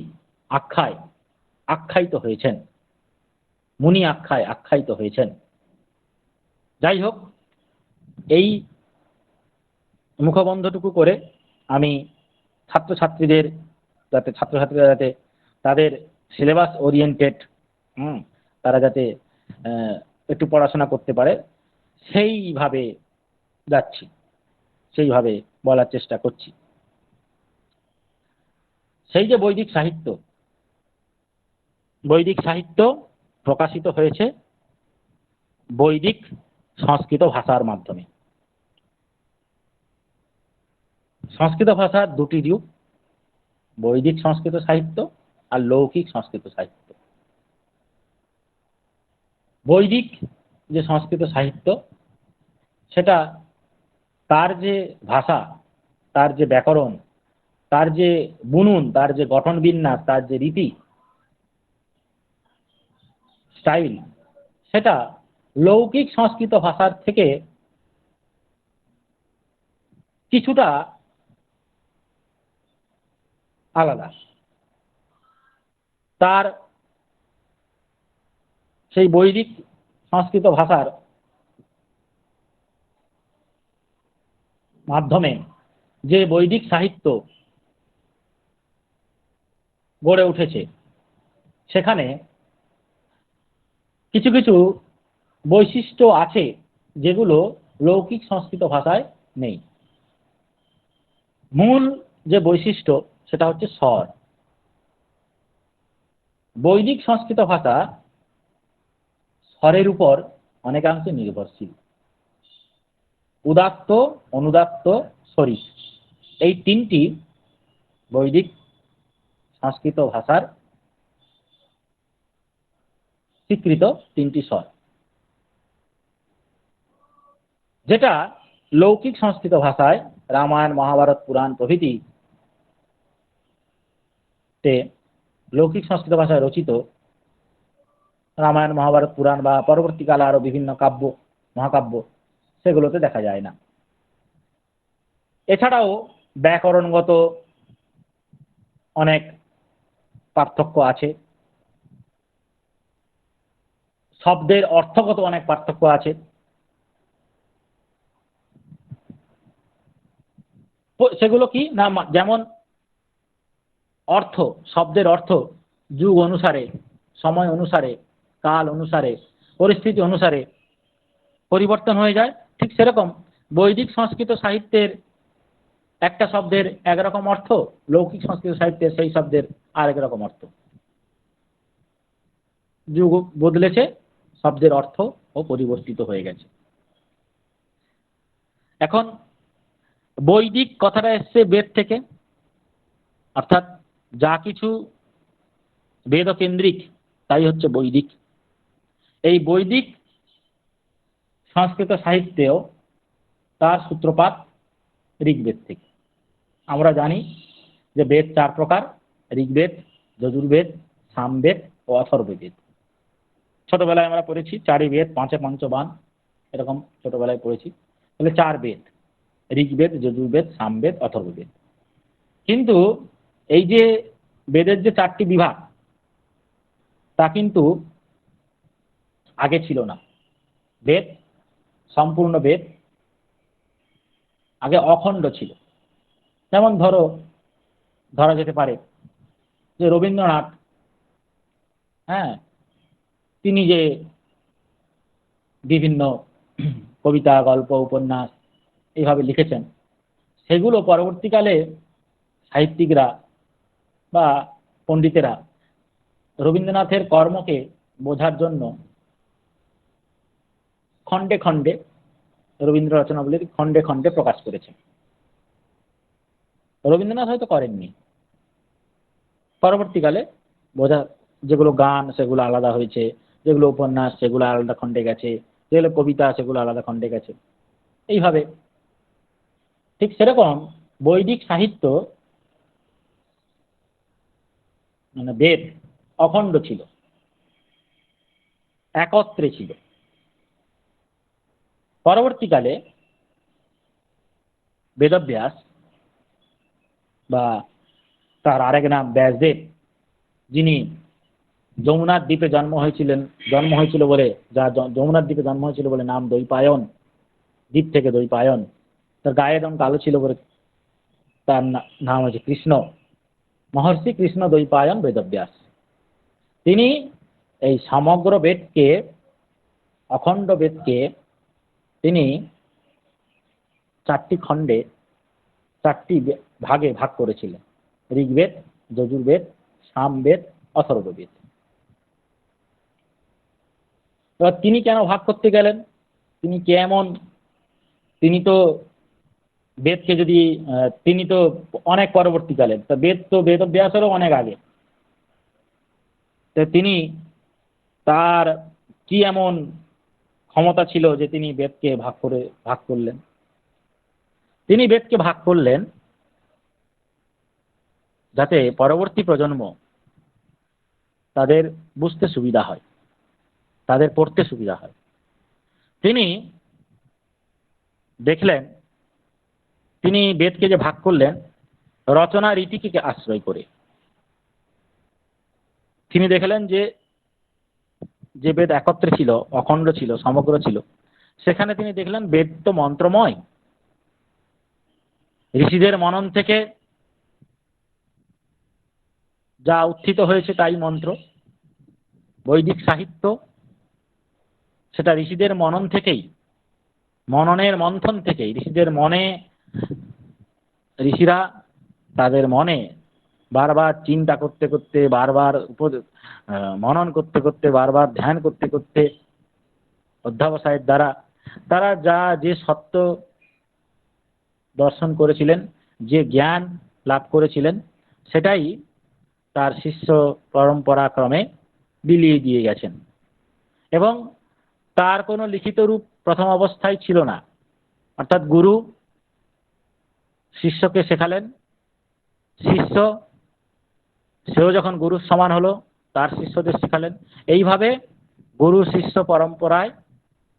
Speaker 2: আখ্যায়িত হয়েছেন, মুনি আখ্যায়িত হয়েছেন। যাই হোক, এই মুখবন্ধটুকু করে আমি ছাত্রছাত্রীরা যাতে তাদের সিলেবাস ওরিয়েন্টেড তারা যাতে একটু পড়াশোনা করতে পারে সেইভাবে যাচ্ছি, সেইভাবে বলার চেষ্টা করছি। সেই যে বৈদিক সাহিত্য প্রকাশিত হয়েছে বৈদিক সংস্কৃত ভাষার মাধ্যমে। সংস্কৃত ভাষার দুটি রূপ, বৈদিক সংস্কৃত সাহিত্য আর লৌকিক সংস্কৃত সাহিত্য। বৈদিক যে সংস্কৃত সাহিত্য সেটা তার যে ভাষা, তার যে ব্যাকরণ, তার যে বুনন, তার যে গঠন বিন্যাস, তার যে রীতি স্টাইল, সেটা লৌকিক সংস্কৃত ভাষার থেকে কিছুটা আলাদা। তার সেই বৈদিক সংস্কৃত ভাষার মাধ্যমে যে বৈদিক সাহিত্য গড়ে উঠেছে সেখানে কিছু কিছু বৈশিষ্ট্য আছে যেগুলো লৌকিক সংস্কৃত ভাষায় নেই। মূল যে বৈশিষ্ট্য সেটা হচ্ছে স্বর। বৈদিক সংস্কৃত ভাষা স্বরের উপর অনেকাংশে নির্ভরশীল। উদাত্ত, অনুদাত্ত, স্বরিত, এই তিনটি বৈদিক সংস্কৃত ভাষার স্বীকৃত তিনটি স্বর, যেটা লৌকিক সংস্কৃত ভাষায় রামায়ণ, মহাভারত, পুরাণ প্রভৃতি লৌকিক সংস্কৃত ভাষায় রচিত রামায়ণ, মহাভারত, পুরাণ বা পরবর্তীকালে আরো বিভিন্ন কাব্য, মহাকাব্য, সেগুলোতে দেখা যায় না। এছাড়াও ব্যাকরণগত অনেক পার্থক্য আছে, শব্দের অর্থগত অনেক পার্থক্য আছে। সেগুলো কি না, যেমন অর্থ, শব্দের অর্থ যুগ অনুসারে, সময় অনুসারে, কাল অনুসারে, পরিস্থিতি অনুসারে পরিবর্তন হয়ে যায়। ঠিক সেরকম বৈদিক সংস্কৃত সাহিত্যের একটা শব্দের একরকম অর্থ, লৌকিক সংস্কৃত সাহিত্যের সেই শব্দের আর একরকম অর্থ। যুগ বদলেছে, শব্দের অর্থ ও পরিবর্তিত হয়ে গেছে। এখন বৈদিক কথাটা এসছে বেদ থেকে, অর্থাৎ যা কিছু বেদ কেন্দ্রিক তাই হচ্ছে বৈদিক। এই বৈদিক সংস্কৃত সাহিত্যেও তার সূত্রপাত ঋগ্বেদ থেকে। আমরা জানি যে বেদ 4 প্রকার: ঋগ্বেদ, যজুর্বেদ, সামবেদ ও অথর্ববেদ। ছোটবেলায় আমরা পড়েছি 4ই বেদ, 5 পঞ্চবান, এরকম ছোটবেলায় পড়েছি। তাহলে 4 বেদ: ঋগ্বেদ, যজুর্বেদ, সামবেদ, অথর্ববেদ। কিন্তু এই যে বেদের যে 4টি বিভাগ তা কিন্তু আগে ছিল না। বেদ, সম্পূর্ণ বেদ আগে অখণ্ড ছিল। যেমন ধরা যেতে পারে যে রবীন্দ্রনাথ, তিনি যে বিভিন্ন কবিতা, গল্প, উপন্যাস এইভাবে লিখেছেন, সেগুলো পরবর্তীকালে সাহিত্যিকরা বা পণ্ডিতেরা রবীন্দ্রনাথের কর্মকে বোঝার জন্য খণ্ডে খণ্ডে, রবীন্দ্র রচনাবলীর খণ্ডে খণ্ডে প্রকাশ করেছেন। রবীন্দ্রনাথ হয়তো করেননি, পরবর্তীকালে বোঝা, যেগুলো গান সেগুলো আলাদা হয়েছে, যেগুলো উপন্যাস সেগুলো আলাদা খণ্ডে গেছে, যেগুলো কবিতা সেগুলো আলাদা খণ্ডে গেছে। এইভাবে ঠিক সেরকম বৈদিক সাহিত্য মানে বেদ অখণ্ড ছিল, একত্রে ছিল। পরবর্তীকালে বেদব্যাস বা তার আরেক নাম ব্যাসদেব, যিনি যমুনার দ্বীপে জন্ম হয়েছিল বলে, যমুনার দ্বীপে জন্ম হয়েছিল বলে নাম দ্বৈপায়ন, দ্বীপ থেকে দ্বৈপায়ন। তার গায়ের রং কালো ছিল বলে তার নাম হচ্ছে কৃষ্ণ, মহর্ষি কৃষ্ণ দ্বৈপায়ন বেদব্যাস। তিনি এই সমগ্র বেদকে, অখণ্ড বেদকে তিনি 4টি খণ্ডে 4টি ভাগে ভাগ করেছিলেন: ঋগ্বেদ, যজুর্বেদ, সামবেদ, অথর্ববেদ। এবার তিনি কেন ভাগ করতে গেলেন? তিনি কেমন? তিনি তো বেদকে যদি তিনি তো অনেক পরবর্তীকালের, তা বেদ তো বেদব্যাসেরও অনেক আগে। তো তিনি তার কি এমন ক্ষমতা ছিল যে তিনি বেদকে ভাগ করলেন? তিনি বেদকে ভাগ করলেন যাতে পরবর্তী প্রজন্ম তাদের বুঝতে সুবিধা হয়, তাদের পড়তে সুবিধা হয়। তিনি দেখলেন, তিনি বেদকে যে ভাগ করলেন রচনা রীতিকে আশ্রয় করে। তিনি দেখলেন যে যে বেদ একত্রে ছিল, অখণ্ড ছিল, সমগ্র ছিল, সেখানে তিনি দেখলেন বেদ তো মন্ত্রময়, ঋষিদের মনন থেকে যা উত্থিত হয়েছে তাই মন্ত্র। বৈদিক সাহিত্য সেটা ঋষিদের মনন থেকেই, মননের মন্থন থেকেই, ঋষিদের মনে, ঋষিরা তাদের মনে বারবার চিন্তা করতে করতে, বারবার মনন করতে করতে, বারবার ধ্যান করতে করতে, অধ্যবসায়ের দ্বারা তারা যে সত্য দর্শন করেছিলেন, যে জ্ঞান লাভ করেছিলেন, সেটাই তার শিষ্য পরম্পরা ক্রমে বিলিয়ে দিয়ে গেছেন। এবং তার কোনো লিখিত রূপ প্রথম অবস্থায় ছিল না, অর্থাৎ গুরু শিষ্যকে শেখালেন, শিষ্য সেও যখন গুরুর সমান হলো তার শিষ্যদের শেখালেন। এইভাবে গুরু শিষ্য পরম্পরায়,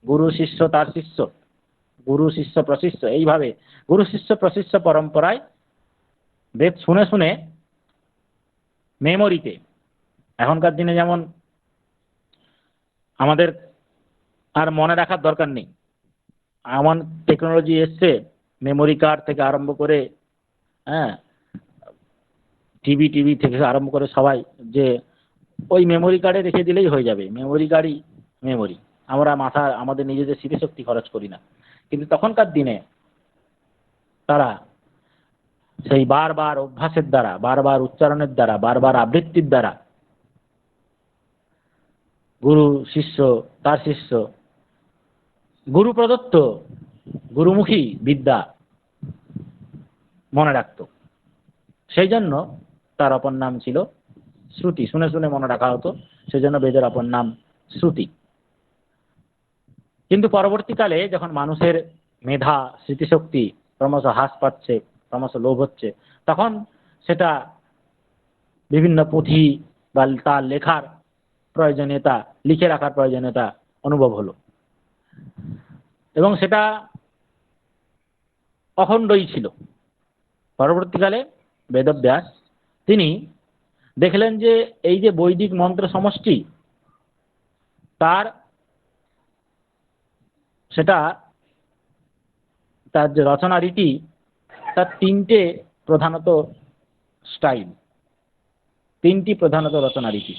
Speaker 2: গুরু শিষ্য তার শিষ্য, গুরু শিষ্য প্রশিষ্য, এইভাবে গুরু শিষ্য প্রশিষ্য পরম্পরায় বেদ শুনে শুনে মেমোরিতে, এখনকার দিনে যেমন আমাদের আর মনে রাখার দরকার নেই, এমন টেকনোলজি এসছে, মেমোরি কার্ড থেকে আরম্ভ করে, হ্যাঁ, টিভি থেকে আরম্ভ করে সবাই, যে ওই মেমোরি কার্ডে রেখে দিলেই হয়ে যাবে, মেমোরি কার্ডই মেমোরি। আমরা আমাদের নিজেদের স্মৃতিশক্তি খরচ করি না। কিন্তু তখনকার দিনে তারা সেই বারবার অভ্যাসের দ্বারা, বারবার উচ্চারণের দ্বারা, বারবার আবৃত্তির দ্বারা গুরু শিষ্য তার শিষ্য গুরু প্রদত্ত গুরুমুখী বিদ্যা মনে রাখত। সেই জন্য তার অপর নাম ছিল শ্রুতি। শুনে শুনে মনে রাখা হতো, সেই জন্য বেদের অপর নাম শ্রুতি। কিন্তু পরবর্তীকালে যখন মানুষের মেধা, স্মৃতিশক্তি ক্রমশ হ্রাস পাচ্ছে, ক্রমশ লোভ হচ্ছে, তখন সেটা বিভিন্ন পুঁথি বা তার লেখার প্রয়োজনীয়তা, লিখে রাখার প্রয়োজনীয়তা অনুভব হলো, এবং সেটা অখণ্ডই ছিল। পরবর্তীকালে বেদব্যাস তিনি দেখলেন যে এই যে বৈদিক মন্ত্র সমষ্টি, তার যে রচনা রীতি, তার তিনটে প্রধানত স্টাইল, তিনটি প্রধানত রচনা রীতি।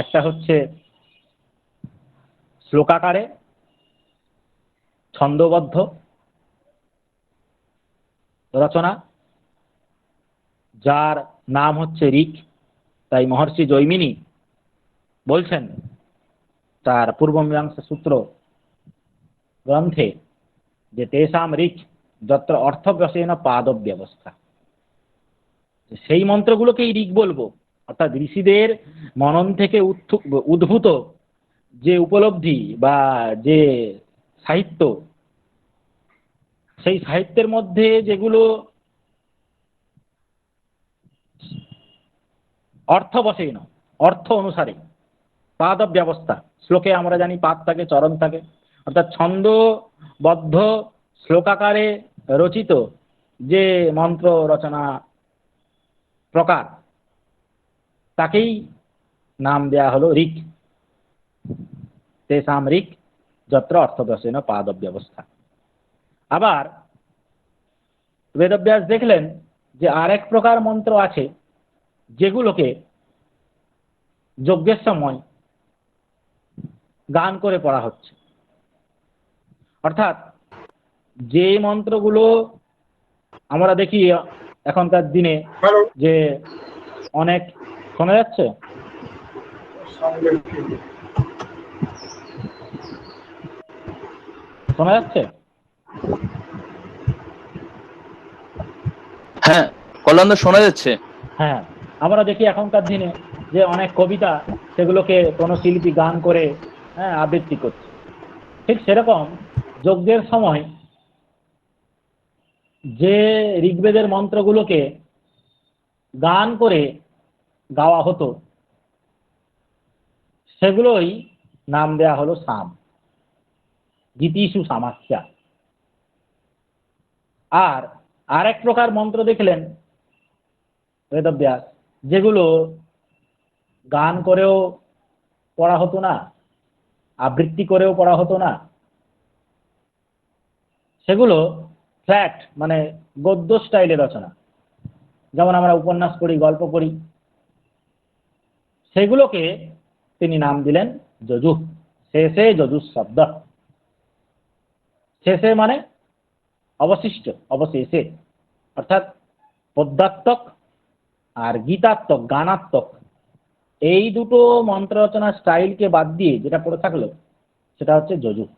Speaker 2: একটা হচ্ছে শ্লোকাকারে ছন্দবদ্ধ রচনা, যার নাম হচ্ছে ঋক। তাই মহর্ষি জৈমিনী বলছেন তার পূর্বমীমাংসা সূত্র গ্রন্থে যে তেষাম ঋক যত্র অর্থব্যসেন পাদব্যবস্থা, সেই মন্ত্রগুলোকেই ঋক বলবো, অর্থাৎ ঋষিদের মনন থেকে উদ্ভূত যে উপলব্ধি বা যে সাহিত্য, সেই সাহিত্যের মধ্যে যেগুলো অর্থবশেন, অর্থ অনুসারে পাদ ব্যবস্থা, শ্লোকে আমরা জানি পাদ থাকে, চরণ থাকে, অর্থাৎ ছন্দবদ্ধ শ্লোকাকারে রচিত যে মন্ত্র রচনা প্রকার, তাকেই নাম দেয়া হলো ঋক। তেষাম ঋক যত্র অর্থবশেন পাদ ব্যবস্থা। আবার বেদব্যাস দেখলেন যে আরেক প্রকার মন্ত্র আছে যেগুলোকে যজ্ঞের সময় গান করে পড়া হচ্ছে। অর্থাৎ যে মন্ত্রগুলো আমরা দেখি এখনকার দিনে
Speaker 3: হ্যালো,
Speaker 2: যে অনেক, শোনা যাচ্ছে? শোনা যাচ্ছে?
Speaker 1: হ্যাঁ কল্যাণদা, শোনা যাচ্ছে।
Speaker 2: হ্যাঁ, আমরা দেখি এখনকার দিনে যে অনেক কবিতা, সেগুলোকে কোনো শিল্পী গান করে আবৃত্তি করছে। ঠিক সেরকম যজ্ঞের সময় যে ঋগ্বেদের মন্ত্রগুলোকে গান করে গাওয়া হতো, সেগুলোই নাম দেয়া হলো সাম, গীতিষু সামাখ্যা। আর আরেক প্রকার মন্ত্র দেখলেন বেদব্যাস, যেগুলো গান করেও পড়া হতো না, আবৃত্তি করেও পড়া হতো না, সেগুলো ফ্ল্যাট মানে গদ্য স্টাইলে রচনা, যেমন আমরা উপন্যাস পড়ি, গল্প পড়ি, সেগুলোকে তিনি নাম দিলেন যজুঃ। শেষে যজুঃ শব্দ, শেষে মানে অবশিষ্ট, অবশেষে, অর্থাৎ পদ্যাত্মক আর গীতাত্মক, গানাত্মক, এই দুটো মন্ত্র রচনার স্টাইলকে বাদ দিয়ে যেটা পড়ে থাকলো সেটা হচ্ছে যজুঃ।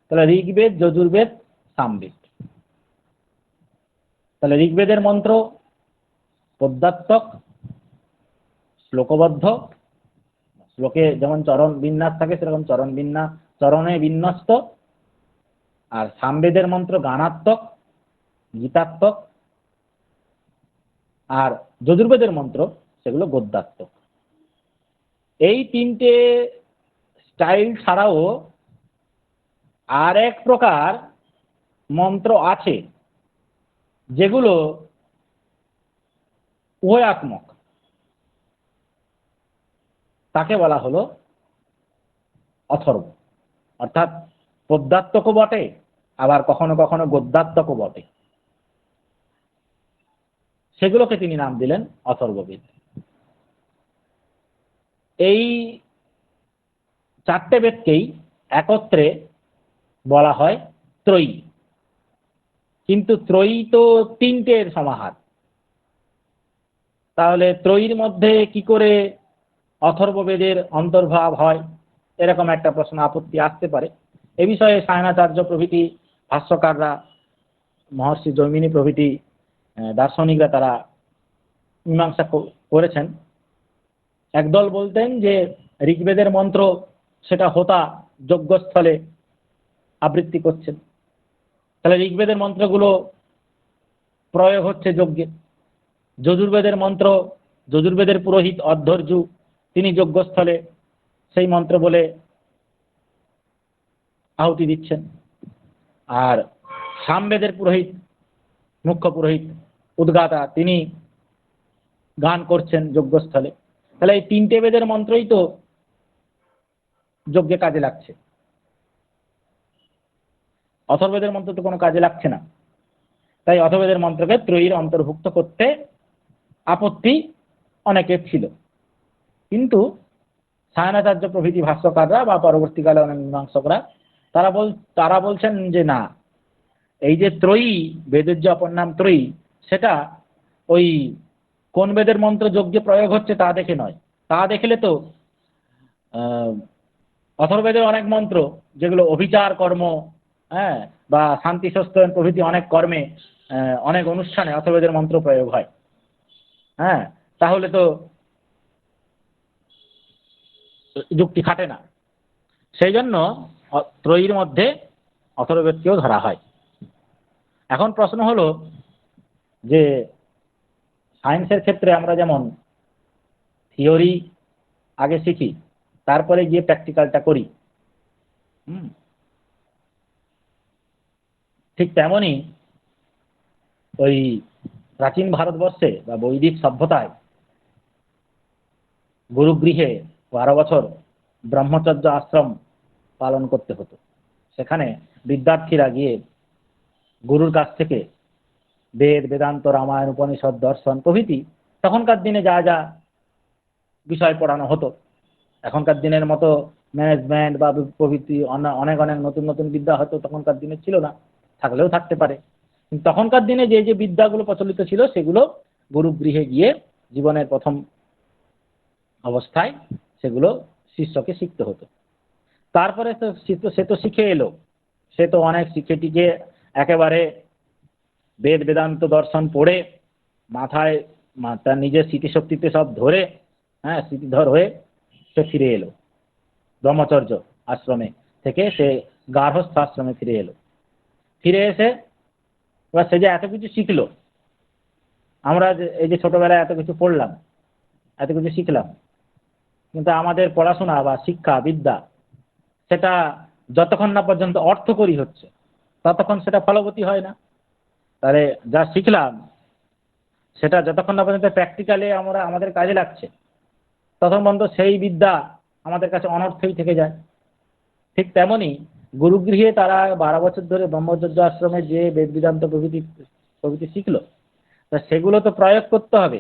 Speaker 2: তাহলে ঋগ্বেদ, যজুর্বেদ, সামবেদ। তাহলে ঋগ্বেদের মন্ত্র পদ্যাত্মক, শ্লোকবদ্ধ, শ্লোকে যেমন চরণ বিন্যাস থাকে সেরকম চরণ বিন্যাস, চরণে বিন্যস্ত। আর সামবেদের মন্ত্র গানাত্মক, গীতাত্মক। আর যজুর্বেদের মন্ত্র সেগুলো গদ্যাত্মক। এই তিনটে স্টাইল ছাড়াও আর এক প্রকার মন্ত্র আছে যেগুলো উভয়াত্মক, তাকে বলা হলো অথর্ব। অর্থাৎ পদ্যাত্মকও বটে, আবার কখনো কখনো গদ্যাত্মকও বটে, সেগুলোকে তিনি নাম দিলেন অথর্ববেদ। এই চারটে বেদকেই একত্রে বলা হয় ত্রয়ী। কিন্তু ত্রয়ী তো তিনটের সমাহার, তাহলে ত্রয়ীর মধ্যে কি করে অথর্ববেদের অন্তর্ভাব হয়, এরকম একটা প্রশ্ন, আপত্তি আসতে পারে। এ বিষয়ে সায়নাচার্য প্রভৃতি ভাষ্যকাররা, মহর্ষি জৈমিনী প্রভৃতি দার্শনিকরা তারা মীমাংসা করেছেন। একদল বলতেন যে ঋগ্বেদের মন্ত্র সেটা হোতা যজ্ঞস্থলে আবৃত্তি করছেন, তাহলে ঋগ্বেদের মন্ত্রগুলো প্রয়োগ হচ্ছে যজ্ঞে। যজুর্বেদের মন্ত্র, যজুর্বেদের পুরোহিত অধ্যর্যু তিনি যজ্ঞস্থলে সেই মন্ত্র বলে আহুতি দিচ্ছেন। আর সামবেদের পুরোহিত, মুখ্য পুরোহিত উদ্গাতা, তিনি গান করছেন যজ্ঞস্থলে। তাহলে এই তিনটে বেদের মন্ত্রই তো যজ্ঞে কাজে লাগছে, অথর্ববেদের মন্ত্র তো কোনো কাজে লাগছে না। তাই অথর্ববেদের মন্ত্রকে ত্রয়ীর অন্তর্ভুক্ত করতে আপত্তি অনেকের ছিল। কিন্তু সায়নাচার্য প্রভৃতি ভাষ্যকাররা বা পরবর্তীকালে অনেক মীমাংসকরা তারা বলছেন যে না, এই যে ত্রয়ী, বেদের যে অপর নাম ত্রয়ী, সেটা ওই কোন বেদের মন্ত্র যজ্ঞে প্রয়োগ হচ্ছে তা দেখে নয়। তা দেখলে তো অথর্ববেদের অনেক মন্ত্র যেগুলো অভিচার কর্ম, বা শান্তি সস্তয়ন প্রভৃতি অনেক কর্মে, অনেক অনুষ্ঠানে অথর্ববেদের মন্ত্র প্রয়োগ হয়। তাহলে তো যুক্তি খাটে না। সেই জন্য ত্রয়ীর মধ্যে অথর্ববেদকেও ধরা হয়। এখন প্রশ্ন হলো যে সায়েন্সের ক্ষেত্রে আমরা যেমন থিওরি আগে শিখি, তারপরে গিয়ে প্র্যাকটিক্যালটা করি, ঠিক তেমনি ওই প্রাচীন ভারতবর্ষে বা বৈদিক সভ্যতায় গুরুগৃহে 12 বছর ব্রহ্মচর্য আশ্রম পালন করতে হতো। সেখানে বিদ্যার্থীরা গিয়ে গুরুর কাছ থেকে বেদ, বেদান্ত, রামায়ণ, উপনিষদ, দর্শন প্রভৃতি তখনকার দিনে যা যা বিষয় পড়ানো হতো, এখনকার দিনের মতো ম্যানেজমেন্ট বা প্রভৃতি অনেক অনেক নতুন নতুন বিদ্যা হয়তো তখনকার দিনে ছিল না, থাকলেও থাকতে পারে। কিন্তু তখনকার দিনে যে যে বিদ্যাগুলো প্রচলিত ছিল সেগুলো গুরুগৃহে গিয়ে জীবনের প্রথম অবস্থায় সেগুলো শিষ্যকে শিখতে হতো। তারপরে তো সে তো শিখে এলো, সে তো অনেক শিখে টিকে একেবারে বেদ, বেদান্ত, দর্শন পড়ে মাথায় তার নিজের স্মৃতিশক্তিতে সব ধরে, স্মৃতিধর হয়ে সে ফিরে এলো ব্রহ্মচর্য আশ্রমে থেকে, সে গার্হস্থ আশ্রমে ফিরে এলো। ফিরে এসে এবার সে যে এত কিছু শিখলো, আমরা এই যে ছোটবেলায় এত কিছু পড়লাম, এত কিছু শিখলাম, কিন্তু আমাদের পড়াশোনা বা শিক্ষা বিদ্যা সেটা যতক্ষণ না পর্যন্ত অর্থকরী হচ্ছে ততক্ষণ সেটা ফলবতী হয় না। তাহলে যা শিখলাম সেটা যতক্ষণ না পর্যন্ত প্র্যাকটিক্যালি আমাদের কাজে লাগছে ততক্ষণ পর্যন্ত সেই বিদ্যা আমাদের কাছে অনর্থই থেকে যায়। ঠিক তেমনি গুরুগৃহে তারা 12 বছর ধরে ব্রহ্মচর্য আশ্রমে যে বেদ, বেদান্ত প্রভৃতি শিখলো, তা সেগুলো তো প্রয়োগ করতে হবে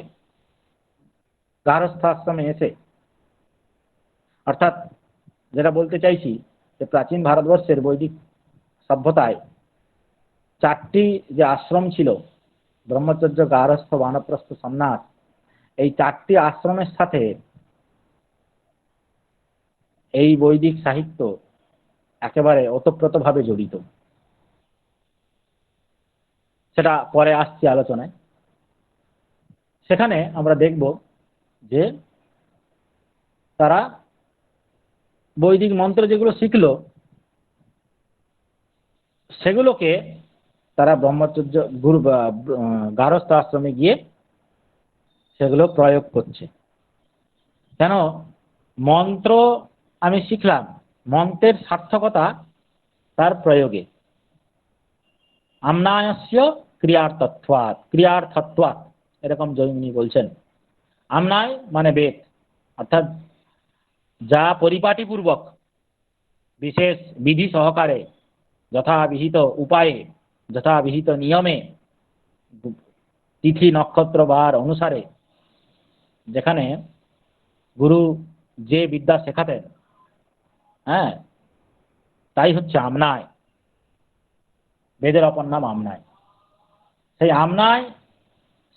Speaker 2: গার্হস্থ আশ্রমে এসে। অর্থাৎ যেটা বলতে চাইছি যে প্রাচীন ভারতবর্ষের বৈদিক সভ্যতায় 4টি যে আশ্রম ছিল, ব্রহ্মচর্য, গার্হস্থ, বানপ্রস্থ, সন্ন্যাস, এই 4টি আশ্রমের সাথে এই বৈদিক সাহিত্য একেবারে ওতপ্রোতভাবে জড়িত। সেটা পরে আসছে আলোচনায়। সেখানে আমরা দেখব যে তারা বৈদিক মন্ত্র যেগুলো শিখলো সেগুলোকে তারা ব্রহ্মচর্য গার্হস্থ আশ্রমে গিয়ে সেগুলো প্রয়োগ করছে। কেন? মন্ত্র আমি শিখলাম, মন্ত্রের সার্থকতা তার প্রয়োগে। আমনায়স্য ক্রিয়ার্থত্বাৎ, এরকম জৈমিনী বলছেন। আমনায় মানে বেদ, অর্থাৎ যা পরিপাটিপূর্বক বিশেষ বিধি সহকারে যথাবিহিত উপায়ে যথাবিহিত নিয়মে তিথি নক্ষত্র বার অনুসারে যেখানে গুরু যে বিদ্যা শেখাতেন, তাই হচ্ছে আমনায়। বেদের অপর নাম আমনায়। সেই আমনায়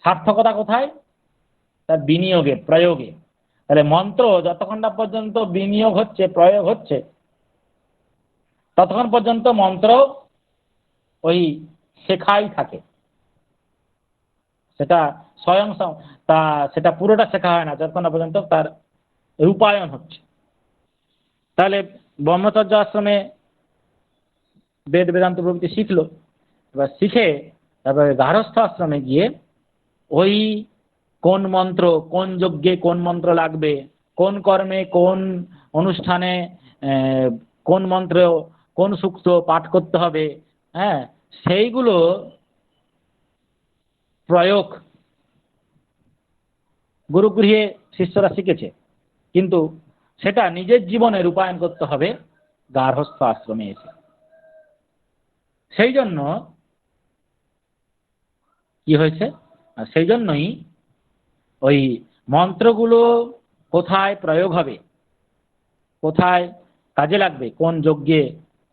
Speaker 2: সার্থকতা কোথায়? তার বিনিয়োগে, প্রয়োগে। তাহলে মন্ত্র যতক্ষণ না পর্যন্ত বিনিয়োগ হচ্ছে, প্রয়োগ হচ্ছে, ততক্ষণ পর্যন্ত মন্ত্র ওই শেখাই থাকে। সেটা স্বয়ং সেটা পুরোটা শেখা হয় না যতক্ষণ না পর্যন্ত তার রূপায়ণ হচ্ছে। তাহলে ব্রহ্মচর্য আশ্রমে বেদ, বেদান্ত প্রভৃতি শিখলো, এবার শিখে তারপরে গার্হস্থ আশ্রমে গিয়ে ওই কোন মন্ত্র, কোন যজ্ঞে কোন মন্ত্র লাগবে, কোন কর্মে কোন অনুষ্ঠানে কোন মন্ত্র, কোন সূক্ত পাঠ করতে হবে, সেইগুলো প্রয়োগ গুরুগৃহে শিষ্যরা শিখেছে, কিন্তু সেটা নিজের জীবনে রূপায়ণ করতে হবে গার্হস্থ আশ্রমে এসে। সেই জন্য কি হয়েছে? সেই জন্যই ওই মন্ত্রগুলো কোথায় প্রয়োগ হবে, কোথায় কাজে লাগবে, কোন যজ্ঞে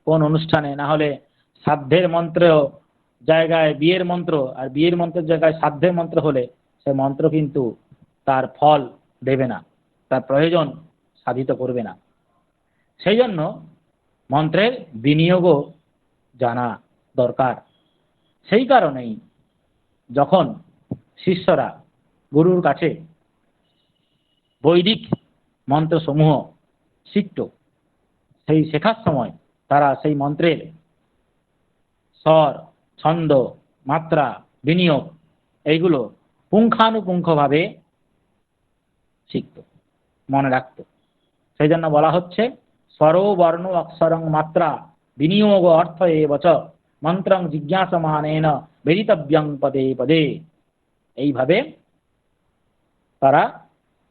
Speaker 2: কোন অনুষ্ঠানে, না হলে সাধ্যের মন্ত্র জায়গায় বিয়ের মন্ত্র, আর বিয়ের মন্ত্রের জায়গায় সাধ্যের মন্ত্র হলে সে মন্ত্র কিন্তু তার ফল দেবে না, তার প্রয়োজন সাধিত করবে না। সেই জন্য মন্ত্রের বিনিয়োগও জানা দরকার। সেই কারণেই যখন শিষ্যরা গুরুর কাছে বৈদিক মন্ত্রসমূহ শিখত, সেই শেখার সময় তারা সেই মন্ত্রের স্বর, ছন্দ, মাত্রা, বিনিয়োগ এইগুলো পুঙ্খানুপুঙ্খভাবে শিখত, মনে রাখত। সেই জন্য বলা হচ্ছে স্বর বর্ণ অক্ষরং মাত্রা বিনিয়োগ অর্থ এবচ মন্ত্রং জিজ্ঞাসমানেন বেদিতব্যং পদে পদে। এইভাবে তারা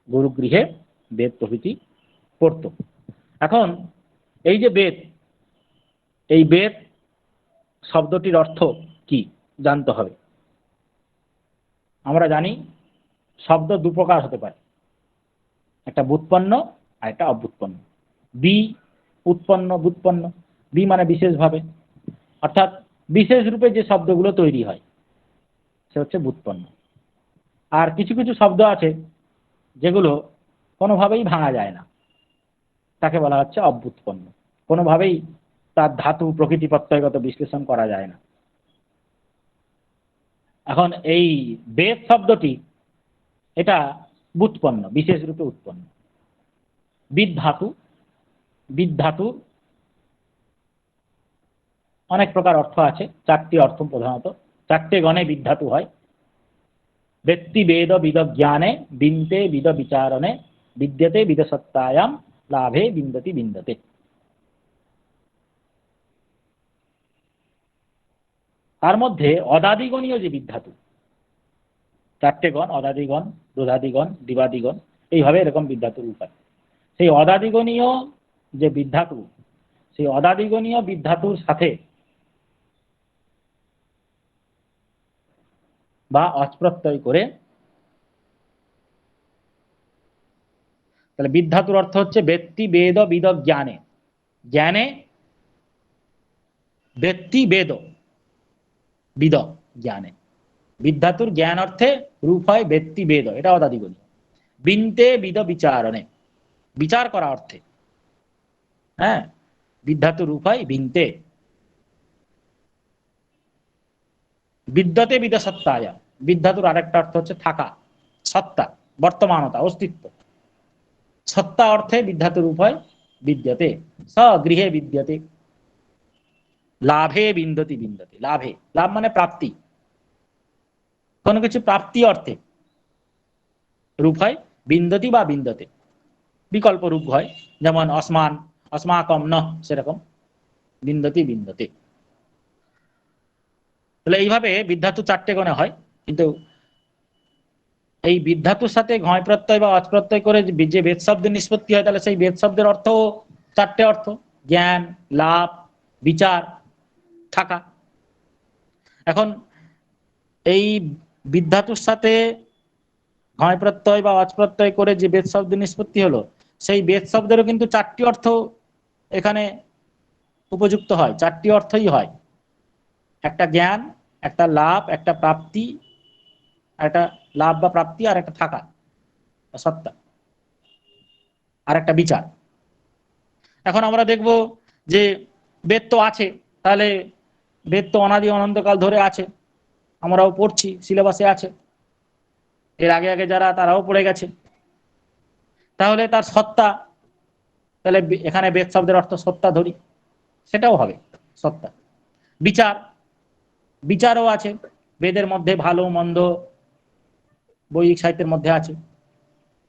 Speaker 2: গুরুগৃহে বেদ প্রভৃতি পড়ত। এখন এই যে বেদ, এই বেদ শব্দটির অর্থ কি জানতে হবে। আমরা জানি শব্দ দু প্রকার হতে পারে, একটা ব্যুৎপন্ন আর একটা অব্যুৎপন্ন। বি উৎপন্ন, ব্যুৎপন্ন। বি মানে বিশেষভাবে, অর্থাৎ বিশেষ রূপে যে শব্দগুলো তৈরি হয় সে হচ্ছে ব্যুৎপন্ন। আর কিছু কিছু শব্দ আছে যেগুলো কোনোভাবেই ভাঙা যায় না, তাকে বলা হচ্ছে অব্যুৎপন্ন। কোনোভাবেই তার ধাতু প্রকৃতি প্রত্যয়গত বিশ্লেষণ করা যায় না। এখন এই বেদ শব্দটি এটা ব্যুৎপন্ন, বিশেষ রূপে উৎপন্ন। বিদ ধাতু, বিদ ধাতু অনেক প্রকার অর্থ আছে, চারটি অর্থ প্রধানত, চারটে গণে বিদ ধাতু হয়। ব্যক্তি বেদ বিদ জ্ঞানে, বিনতে বিদ বিচারণে, বিদ্যতে বিদ সত্তায়াম, লাভে বিন্দতি বিন্দতে। তার মধ্যে অদাদিগণীয় যে বিদ্ধাতু, চারটে গণ, অদাদিগণ, রোধাদিগণ, দিবাদিগণ, এইভাবে এরকম বিদ্ধাতুর উপায়। সেই অদাদিগণীয় যে বিদ্ধাতু, সেই অদাদিগণীয় বিদ্ধাতুর সাথে বা অস্প্রত্যয় করে, তাহলে বিদ্ধাতুর অর্থ হচ্ছে ব্যক্তি বেদ বিদ জ্ঞানে। জ্ঞানে ব্যক্তি বেদ বিদ জ্ঞানে। বিদ্ধাতুর জ্ঞান অর্থে রূপ হয় ব্যক্তি বেদ, এটা অদাদিগণী। বিনতে বিদ বিচারণে, বিচার করা অর্থে, হ্যাঁ, বিদ্ধাতুর রূপ হয় বিনতে। বিদ্যতে বিদ সত্তায়া, বিদ্ধাতুর আরেকটা অর্থ হচ্ছে থাকা, সত্তা, বর্তমানতা, অস্তিত্ব। সত্তা অর্থে বিদ্ধাতুর রূপ হয় বিদ্যতে, স গৃহে বিদ্যতে। লাভে বিন্দতি বিন্দতি, লাভে, লাভ মানে প্রাপ্তি, কোনো কিছু প্রাপ্তি অর্থে রূপ হয় বিন্দতি বা বিন্দতে। বিকল্প রূপ হয়, যেমন অসমান, অস্মাকম ন, সেরকম বিন্দতি বিন্দতে। তাহলে এইভাবে বিদ্ধাতু চারটে গণে হয়, কিন্তু এই বিদ্ধাতুর সাথে ঘয় প্রত্যয় বা অচ প্রত্যয় করে যে বেদ শব্দের নিষ্পত্তি হয়, তাহলে সেই বেদ শব্দের অর্থ চারটে অর্থ: জ্ঞান, লাভ, বিচার, থাকা। এখন এই বিদ্ধাতুর সাথে ঘয় প্রত্যয় বা অচ প্রত্যয় করে যে বেদ শব্দের নিষ্পত্তি হলো, সেই বেদ শব্দেরও কিন্তু চারটি অর্থ এখানে উপযুক্ত হয়, চারটি অর্থই হয়। একটা জ্ঞান, একটা লাভ, একটা প্রাপ্তি, একটা লাভ বা প্রাপ্তি, আর একটা থাকা, সত্তা, আর একটা বিচার। এখন আমরা দেখব যে বেদ তো আছে, তাহলে বেদ তো অনাদি অনন্তকাল ধরে আছে, আমরাও পড়ছি, সিলেবাসে আছে, এর আগে আগে যারা তারাও পড়ে গেছে। তাহলে তার সত্তা, তাহলে এখানে বেদ শব্দের অর্থ সত্তা ধরি, সেটাও হবে সত্তা। বিচার, বিচারও আছে বেদের মধ্যে, ভালো মন্দ বৈদিক সাহিত্যের মধ্যে আছে।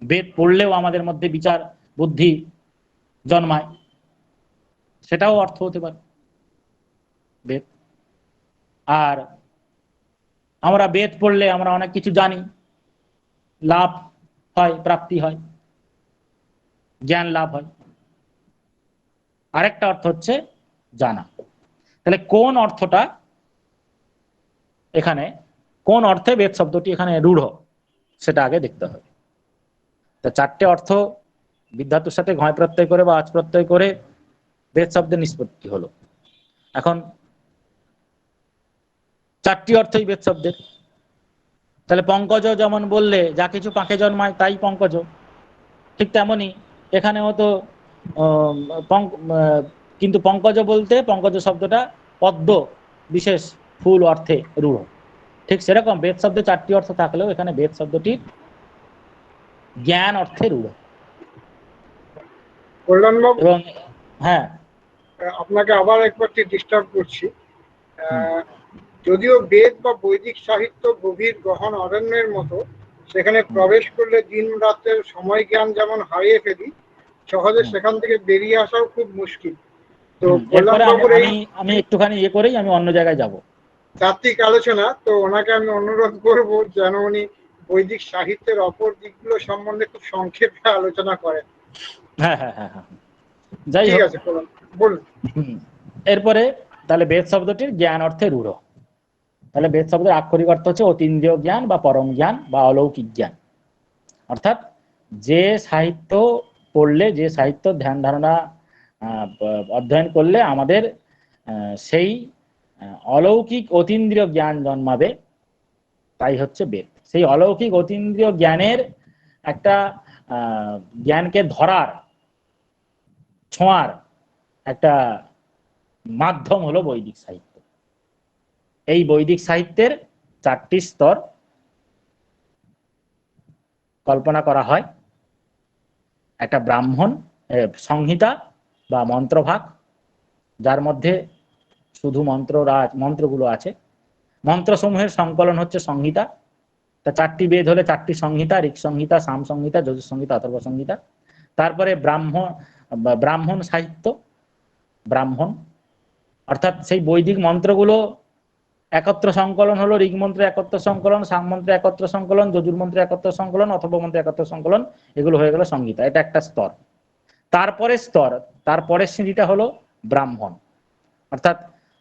Speaker 2: বেদ পড়লেও আমাদের মধ্যে বিচার বুদ্ধি জন্মায়, সেটাও অর্থ হতে পারে বেদ। আর আমরা বেদ পড়লে আমরা অনেক কিছু জানি, লাভ হয়, প্রাপ্তি হয়, জ্ঞান লাভ হয়। আরেকটা অর্থ হচ্ছে জানা। তাহলে কোন অর্থটা এখানে, কোন অর্থে বেদ শব্দটি এখানে রূঢ়, সেটা আগে দেখতে হবে। তা চারটে অর্থ বিদ্ধাতুর সাথে ঘয় প্রত্যয় করে বা আচ প্রত্যয় করে বেদ শব্দের নিষ্পত্তি হলো। এখন চারটি অর্থই বেদ শব্দের। তাহলে পঙ্কজ যেমন বললে যা কিছু পাকে জন্মায় তাই পঙ্কজ, ঠিক তেমনি এখানেও তো কিন্তু পঙ্কজ বলতে পঙ্কজ শব্দটা পদ্ম বিশেষ ফুল অর্থে রূঢ়। ঠিক সেরকম বেদ শব্দে চারটি অর্থ থাকলেও এখানে বেদ শব্দটি জ্ঞান অর্থে রূঢ়।
Speaker 3: কল্যাণবাবু,
Speaker 2: এবং হ্যাঁ,
Speaker 3: আপনাকে আবার একবার ডিস্টার্ব করছি।
Speaker 2: হুম,
Speaker 3: যদিও বেদ বা বৈদিক সাহিত্য গভীর গহন অরণ্যের মতো, সেখানে
Speaker 2: হুম,
Speaker 3: প্রবেশ করলে দিন রাতের সময় জ্ঞান যেমন হারিয়ে ফেলি, সহজে
Speaker 2: হুম,
Speaker 3: সেখান থেকে বেরিয়ে আসাও খুব মুশকিল। তো
Speaker 2: এরপরে আমি
Speaker 3: কল্যাণবাবুর এই
Speaker 2: আমি আমি একটুখানি করেই আমি অন্য জায়গায় যাব।
Speaker 3: তাত্ত্বিক আলোচনা, তো ওনাকে আমি অনুরোধ করব যেন উনি বৈদিক সাহিত্যের অপর দিকগুলো সম্বন্ধে খুব সংক্ষেপে আলোচনা করেন।
Speaker 2: হ্যাঁ, হ্যাঁ, হ্যাঁ, হ্যাঁ। যাই
Speaker 3: ঠিক
Speaker 2: হোক,
Speaker 3: আছে, বলুন।
Speaker 2: হুম, এরপরে তাহলে বেদ শব্দটির জ্ঞান অর্থে রূঢ়। তাহলে বেদ শব্দের আক্ষরিক অর্থ হচ্ছে অতীন্দ্রিয় জ্ঞান বা পরম জ্ঞান বা অলৌকিক জ্ঞান। অর্থাৎ যে সাহিত্য পড়লে, যে সাহিত্য ধ্যান ধারণা অধ্যয়ন করলে আমাদের সেই অলৌকিক অতীন্দ্রিয় জ্ঞান জন্মাবে, তাই হচ্ছে বেদ। সেই অলৌকিক অতীন্দ্রিয় জ্ঞানের একটা জ্ঞানকে ধরার, ছোঁয়ার একটা মাধ্যম হলো বৈদিক সাহিত্য। এই বৈদিক সাহিত্যের 4টি স্তর কল্পনা করা হয়। একটা ব্রাহ্মণ সংহিতা বা মন্ত্রভাগ, যার মধ্যে শুধু মন্ত্রগুলো আছে। মন্ত্রসমূহের সংকলন হচ্ছে সংহিতা। তা 4টি বেদ হলে 4টি সংহিতা: ঋক সংহিতা, সাম সংহিতা, যজুঃ সংহিতা, অথর্ব সংহিতা। তারপরে ব্রাহ্মণ সাহিত্য, ব্রাহ্মণ অর্থাৎ সেই বৈদিক মন্ত্রগুলো একত্র সংকলন হলো ঋগ মন্ত্র একত্র সংকলন, সাম মন্ত্র একত্র সংকলন, যজুর মন্ত্র একত্র সংকলন, অথর্ব মন্ত্র একত্র সংকলন। এগুলো হয়ে গেল সংহিতা। এটা একটা স্তর। তারপরের সিঁড়িটা হলো ব্রাহ্মণ। অর্থাৎ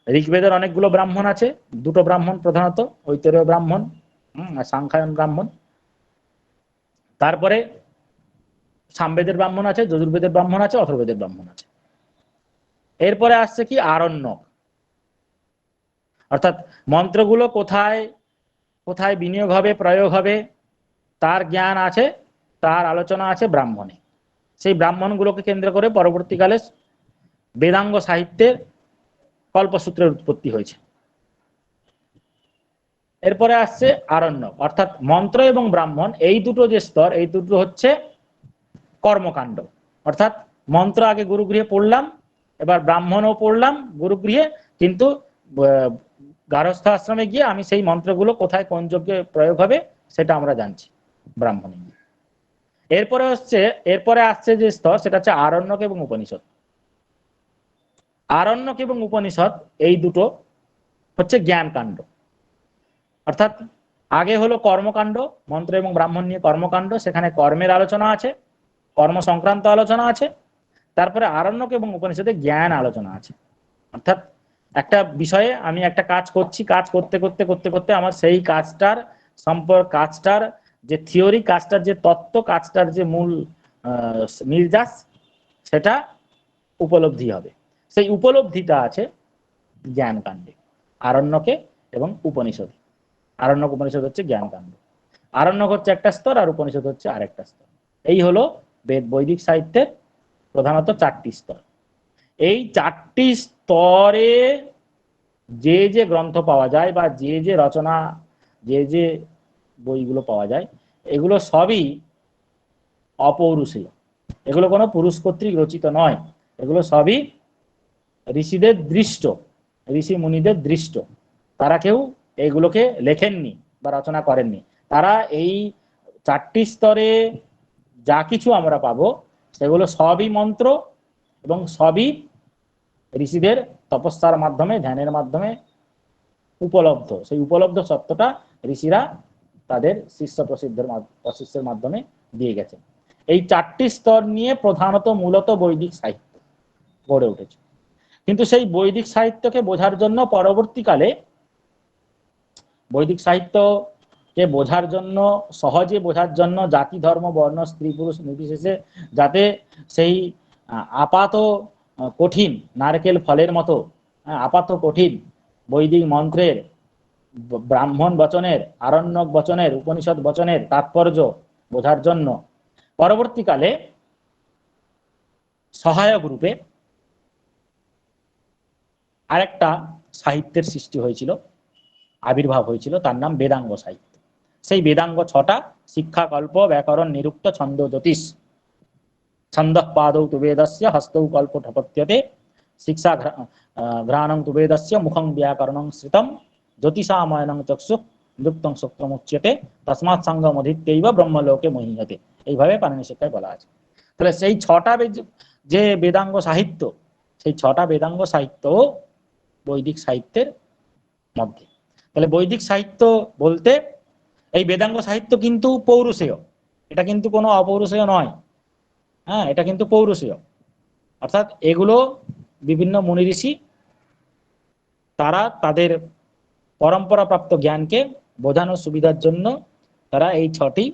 Speaker 2: ঋগ্বেদের অনেকগুলো ব্রাহ্মণ আছে, দুটো ব্রাহ্মণ প্রধানত, ঐতরেয় ব্রাহ্মণ আর সাংখ্যায়ন ব্রাহ্মণ। তারপরে সামবেদের ব্রাহ্মণ আছে, যজুর্বেদের ব্রাহ্মণ আছে, অথর্ববেদের ব্রাহ্মণ আছে। এরপরে আসছে কি আরণ্যক। অর্থাৎ মন্ত্রগুলো কোথায় কোথায় বিনিয়োগ হবে, প্রয়োগ হবে, তার জ্ঞান আছে, তার আলোচনা আছে ব্রাহ্মণে। সেই ব্রাহ্মণগুলোকে কেন্দ্র করে পরবর্তীকালে বেদাঙ্গ সাহিত্যের কল্পসূত্রের উৎপত্তি হয়েছে। এরপরে আসছে আরণ্যক। অর্থাৎ মন্ত্র এবং ব্রাহ্মণ এই দুটো যে স্তর, এই দুটো হচ্ছে কর্মকাণ্ড। অর্থাৎ মন্ত্র আগে গুরুগৃহে পড়লাম, এবার ব্রাহ্মণও পড়লাম গুরুগৃহে, কিন্তু গারস্থ আশ্রমে গিয়ে আমি সেই মন্ত্রগুলো কোথায় কোন যজ্ঞে প্রয়োগ হবে সেটা আমরা জানছি ব্রাহ্মণে। এরপরে আসছে যে স্তর, সেটা হচ্ছে আরণ্যক এবং উপনিষদ। আরণ্যক এবং উপনিষদ এই দুটো হচ্ছে জ্ঞান কাণ্ড। অর্থাৎ আগে হলো কর্মকাণ্ড, মন্ত্র এবং ব্রাহ্মণ নিয়ে কর্মকাণ্ড, সেখানে কর্মের আলোচনা আছে, কর্ম সংক্রান্ত আলোচনা আছে। তারপরে আরণ্যক এবং উপনিষদে জ্ঞান আলোচনা আছে। অর্থাৎ একটা বিষয়ে আমি একটা কাজ করছি, কাজ করতে করতে করতে করতে আমার সেই কাজটার যে থিওরি, কাজটার যে তত্ত্ব, কাজটার যে মূল নির্যাস, সেটা উপলব্ধি হবে। সেই উপলব্ধিটা আছে জ্ঞান কাণ্ডে, আরণ্যকে এবং উপনিষদে। আরণ্যক উপনিষদ হচ্ছে জ্ঞান কাণ্ড। আরণ্যক হচ্ছে একটা স্তর আর উপনিষদ হচ্ছে আরেকটা স্তর। এই হলো বৈদিক সাহিত্যের প্রধানত 4টি স্তর। এই 4টি স্তরে যে যে গ্রন্থ পাওয়া যায় বা যে যে রচনা, যে যে বইগুলো পাওয়া যায়, এগুলো সবই অপৌরুষেয়। এগুলো কোনো পুরুষ কর্তৃক রচিত নয়। এগুলো সবই ঋষিদের দৃষ্ট, ঋষি মুনিদের দৃষ্ট। তারা কেউ এগুলোকে লেখেননি বা রচনা করেননি। তারা এই 4টি স্তরে যা কিছু আমরা পাবো সেগুলো সবই মন্ত্র এবং সবই ঋষিদের তপস্যার মাধ্যমে, ধ্যানের মাধ্যমে উপলব্ধ। সেই উপলব্ধ সত্যটা ঋষিরা তাদের প্রশিষ্যের মাধ্যমে দিয়ে গেছে। এই 4টি স্তর নিয়ে প্রধানত মূলত বৈদিক সাহিত্য গড়ে উঠেছে। কিন্তু সেই বৈদিক সাহিত্যকে বোঝার জন্য পরবর্তীকালে বৈদিক সাহিত্যকে বোঝার জন্য, সহজে বোঝার জন্য, জাতি ধর্ম বর্ণ স্ত্রী পুরুষ নির্বিশেষে যাতে সেই আপাত কঠিন নারকেল ফলের মতো আপাত কঠিন বৈদিক মন্ত্রের, ব্রাহ্মণ বচনের, আরণ্যক বচনের, উপনিষদ বচনের তাৎপর্য বোঝার জন্য পরবর্তীকালে সহায়ক রূপে আরেকটা সাহিত্যের সৃষ্টি হয়েছিল, আবির্ভাব হয়েছিল, তার নাম বেদাঙ্গ সাহিত্য। সেই বেদাঙ্গ 6টা: শিক্ষা, কল্প, ব্যাকরণ, নিরুক্ত, ছন্দ, জ্যোতিষ। ছন্দঃ পাদৌ তু বেদস্য হস্তৌ কল্পঠপত্যতে শিক্ষা ঘ্রাণং তু বেদস্য মুখং ব্যাকরণং শ্রিতম জ্যোতিষাময়নং চক্ষুঃ যুক্তং সূত্রমুচ্যতে তস্মাৎ সঙ্গম অধীত্যৈব ব্রহ্মলোকে মহীয়তে। এইভাবে পাণিনি শিক্ষায় বলা আছে। তাহলে সেই ছটা যে বেদাঙ্গ সাহিত্য, সেই ছটা বেদাঙ্গ সাহিত্য বৈদিক সাহিত্যের মধ্যে। তাহলে বৈদিক সাহিত্য বলতে এই বেদাঙ্গ সাহিত্য কিন্তু পৌরুষেয়, এটা কিন্তু কোনো অপৌরুষেয় নয়। হ্যাঁ, এটা কিন্তু পৌরুষেয়, অর্থাৎ এগুলো বিভিন্ন মুনি ঋষি তারা তাদের পরম্পরা প্রাপ্ত জ্ঞানকে বোঝানোর সুবিধার জন্য তারা এই ছটি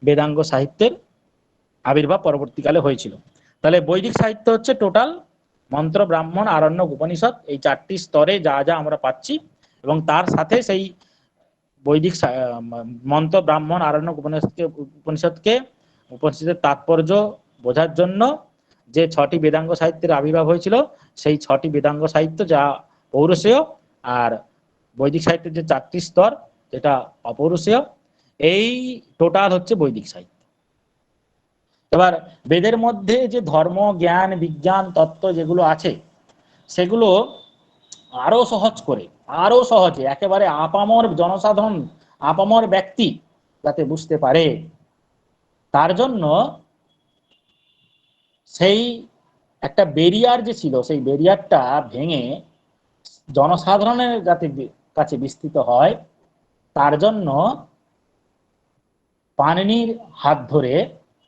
Speaker 2: বেদাঙ্গ সাহিত্যের আবির্ভাব পরবর্তীকালে হয়েছিল। তাহলে বৈদিক সাহিত্য হচ্ছে টোটাল মন্ত্র, ব্রাহ্মণ, আরণ্যক, উপনিষদ, এই চারটি স্তরে যা যা আমরা পাচ্ছি, এবং তার সাথে সেই বৈদিক মন্ত্র, ব্রাহ্মণ, আরণ্যক, উপনিষদের তাৎপর্য বোঝার জন্য যে ছটি বেদাঙ্গ সাহিত্যের আবির্ভাব হয়েছিল, সেই ছটি বেদাঙ্গ সাহিত্য যা পৌরুষেয়, আর বৈদিক সাহিত্যের যে চারটি স্তর যেটা অপৌরুষেয়, এই টোটাল হচ্ছে বৈদিক সাহিত্য। এবার বেদের মধ্যে যে ধর্ম, জ্ঞান, বিজ্ঞান, তত্ত্ব যেগুলো আছে সেগুলো আরো সহজ করে, আরো সহজে একেবারে আপামর জনসাধারণ, আপামর ব্যক্তি যাতে বুঝতে পারে, তার জন্য সেই একটা বেরিয়ার যে ছিল, সেই বেরিয়ারটা ভেঙে জনসাধারণের যাতে কাছে বিস্তৃত হয়, তার জন্য পাণিনির হাত ধরে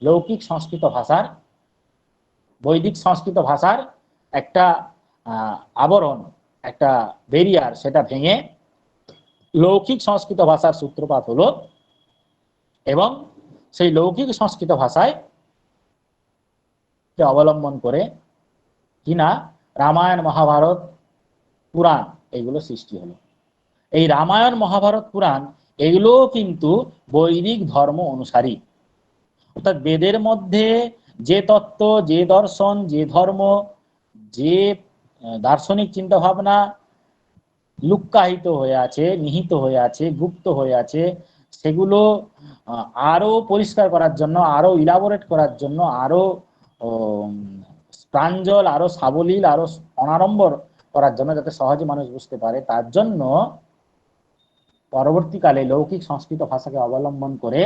Speaker 2: লৌকিক সংস্কৃত ভাষার, বৈদিক সংস্কৃত ভাষার একটা আবরণ, একটা বেরিয়ার, সেটা ভেঙে লৌকিক সংস্কৃত ভাষার সূত্রপাত হলো। এবং সেই লৌকিক সংস্কৃত ভাষায় অবলম্বন করে কিনা রামায়ণ, মহাভারত, পুরাণ এগুলো সৃষ্টি হলো। এই রামায়ণ, মহাভারত, পুরাণ এগুলো কিন্তু বৈদিক ধর্ম অনুসারী, অর্থাৎ বেদের মধ্যে যে তত্ত্ব, যে দর্শন, যে ধর্ম, যে দার্শনিক চিন্তা ভাবনা লুক্কায়িত হয়ে আছে, নিহিত হয়ে আছে, গুপ্ত হয়ে আছে, সেগুলো আরো পরিষ্কার করার জন্য, আরো ইলাবোরেট করার জন্য, আরো প্রাঞ্জল, আরো সাবলীল, আরো অনাড়ম্বর করার জন্য, যাতে সহজে মানুষ বুঝতে পারে, তার জন্য পরবর্তীকালে লৌকিক সংস্কৃত ভাষাকে অবলম্বন করে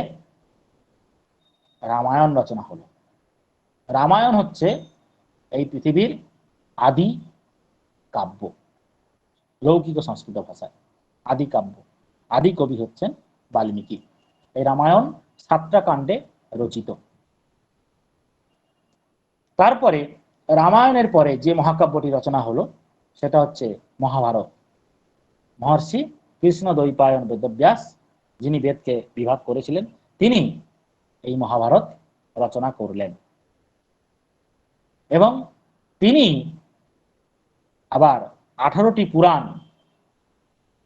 Speaker 2: রামায়ণ রচনা হলো। রামায়ণ হচ্ছে এই পৃথিবীর আদি কাব্য, লৌকিক সংস্কৃত ভাষায় আদি কাব্য। আদি কবি হচ্ছেন বাল্মীকি। এই রামায়ণ 7টা কাণ্ডে রচিত। তারপরে রামায়ণের পরে যে মহাকাব্যটি রচনা হলো সেটা হচ্ছে মহাভারত। মহর্ষি কৃষ্ণ দ্বৈপায়ন বেদব্যাস, যিনি বেদকে বিভাগ করেছিলেন, তিনি এই মহাভারত রচনা করলেন। এবং তিনি আবার 18টি পুরাণ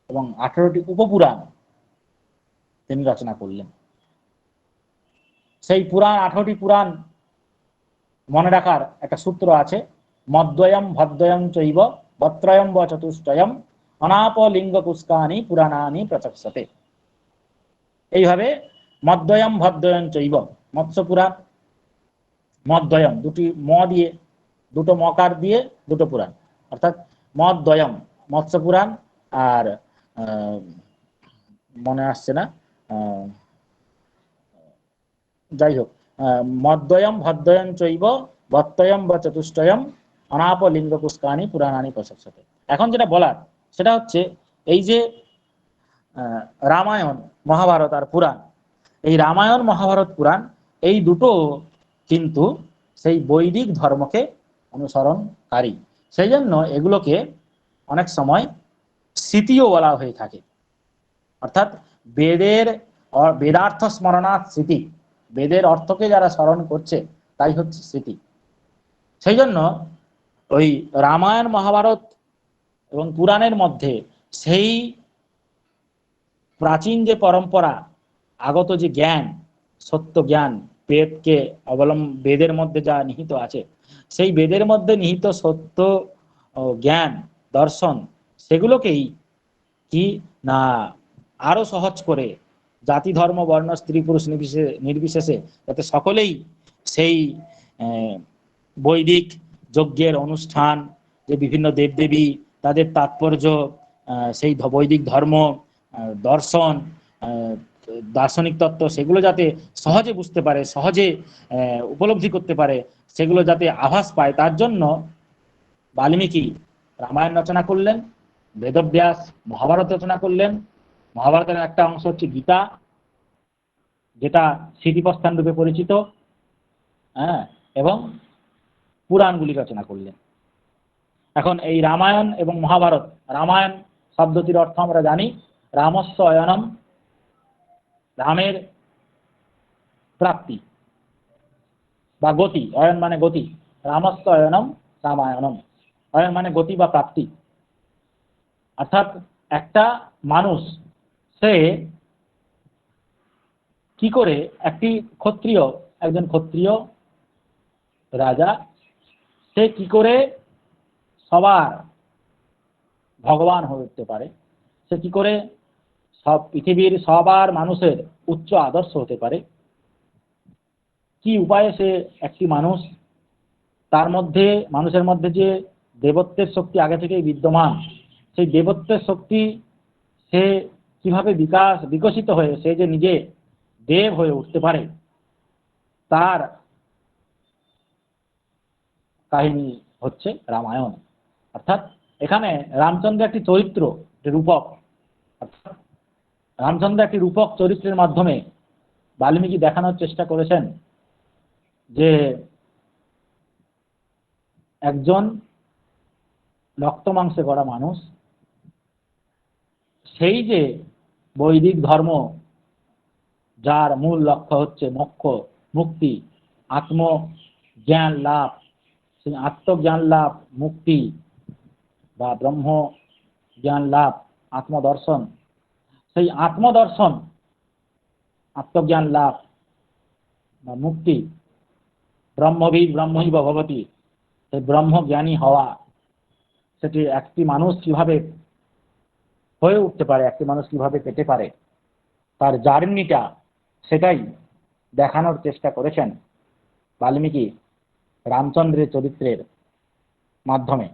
Speaker 2: এবং 18টি উপপুরাণ তিনি রচনা করলেন। সেই পুরাণ, 18টি পুরাণ মনে রাখার একটা সূত্র আছে, মদ্বয়ম ভদ্বয়ম চৈব বত্রয়ম ব চতুষ্টয়ম অনাপ লিঙ্গ কুস্কানি পুরাণানি প্রচক্ষতে। এইভাবে মদ্বয়ম ভদ্বয়ম চৈব, মৎস্য পুরাণ, মদ্বয়ম দুটি ম দিয়ে, দুটো মকার দিয়ে দুটো পুরাণ, অর্থাৎ মদ্বয়ম মৎস্য পুরাণ, আর মনে আসছে না, যাই হোক, মদ্বয়ম ভদ্বয়ম চৈব বত্তয়ম বা চতুষ্টয়ম অনাপ লিঙ্গ পুষ্কানি পুরাণানি প্রশংসতে। এখন যেটা বলার সেটা হচ্ছে এই যে রামায়ণ, মহাভারত আর পুরাণ, এই রামায়ণ, মহাভারত, পুরাণ এই দুটো কিন্তু সেই বৈদিক ধর্মকে অনুসরণকারী। সেই জন্য এগুলোকে অনেক সময় স্মৃতিও বলা হয়ে থাকে, অর্থাৎ বেদার্থ স্মরণাৎ স্মৃতি, বেদের অর্থকে যারা স্মরণ করছে তাই হচ্ছে স্মৃতি। সেই জন্য ওই রামায়ণ, মহাভারত এবং পুরাণের মধ্যে সেই প্রাচীন যে পরম্পরা, আগত যে জ্ঞান, সত্য জ্ঞান, বেদকে বেদের মধ্যে যা নিহিত আছে, সেই বেদের মধ্যে নিহিত সত্য জ্ঞান, দর্শন, সেগুলোকেই কি না আরো সহজ করে জাতি, ধর্ম, বর্ণ, স্ত্রী, পুরুষ নির্বিশেষে যাতে সকলেই সেই বৈদিক যজ্ঞের অনুষ্ঠান, যে বিভিন্ন দেবদেবী, তাদের তাৎপর্য, সেই বৈদিক ধর্ম, দর্শন, দার্শনিক তত্ত্ব, সেগুলো যাতে সহজে বুঝতে পারে, সহজে উপলব্ধি করতে পারে, সেগুলো যাতে আভাস পায়, তার জন্য বাল্মীকি রামায়ণ রচনা করলেন, বেদব্যাস মহাভারত রচনা করলেন। মহাভারতের একটা অংশ হচ্ছে গীতা, যেটা স্মৃতিপ্রস্থান রূপে পরিচিত, হ্যাঁ, এবং পুরাণগুলি রচনা করলেন। এখন এই রামায়ণ এবং মহাভারত, রামায়ণ শব্দটির অর্থ আমরা জানি রামস্য অয়নম, রামের প্রাপ্তি বা গতি, অয়ন মানে গতি, রামস্য অয়নম রামায়ণম, অয়ন মানে গতি বা প্রাপ্তি। অর্থাৎ একটা মানুষ সে কি করে, একজন ক্ষত্রিয় রাজা, সে কি করে সবার ভগবান হয়ে উঠতে পারে, সে কি করে সব পৃথিবীর সবার মানুষের উচ্চ আদর্শ হতে পারে, কি উপায়ে সে একটি মানুষ, তার মধ্যে, মানুষের মধ্যে যে দেবত্বের শক্তি আগে থেকেই বিদ্যমান, সেই দেবত্বের শক্তি সে কিভাবে বিকশিত হয়ে সে যে নিজে দেব হয়ে উঠতে পারে, তার কাহিনী হচ্ছে রামায়ণ। অর্থাৎ এখানে রামচন্দ্র একটি চরিত্র, রূপক, অর্থাৎ রামচন্দ্র একটি রূপক চরিত্রের মাধ্যমে বাল্মীকি দেখানোর চেষ্টা করেছেন যে একজন রক্ত মাংসে গড়া মানুষ, সেই যে বৈদিক ধর্ম, যার মূল লক্ষ্য হচ্ছে মোক্ষ, মুক্তি, আত্মজ্ঞান লাভ, সেই আত্মজ্ঞান লাভ, মুক্তি বা ব্রহ্ম জ্ঞান লাভ, আত্মদর্শন, সেই আত্মদর্শন, আত্মজ্ঞান লাভ বা মুক্তি, ব্রহ্মবিদ ব্রহ্মৈব ভবতি, সেই ব্রহ্মজ্ঞানী হওয়া, সেটি একটি মানুষ কিভাবে হয়ে উঠতে পারে, একটি মানুষ কিভাবে পেতে পারে, তার জার্নিটা, সেটাই দেখানোর চেষ্টা করেছেন বাল্মীকি রামচন্দ্রের চরিত্রের মাধ্যমে,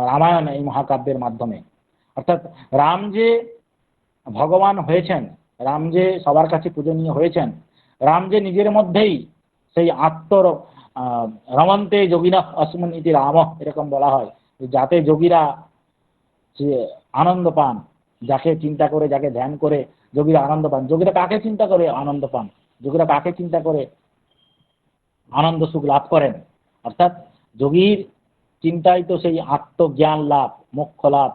Speaker 2: রামায়ণ এই মহাকাব্যের মাধ্যমে। অর্থাৎ রাম যে ভগবান হয়েছেন, রাম যে সবার কাছে পূজনীয় হয়েছেন, রাম যে নিজের মধ্যেই সেই রমন্তে যোগিনা অস্মিন ইতি রাম, এরকম বলা হয়, যাতে যোগীরা যে আনন্দ পান, যাকে চিন্তা করে, যাকে ধ্যান করে যোগীরা আনন্দ পান। যোগীরা কাকে চিন্তা করে আনন্দ পান? যোগীরা কাকে চিন্তা করে আনন্দ সুখ লাভ করেন? অর্থাৎ যোগীর চিন্তাই তো সেই আত্মজ্ঞান লাভ, মোক্ষ লাভ,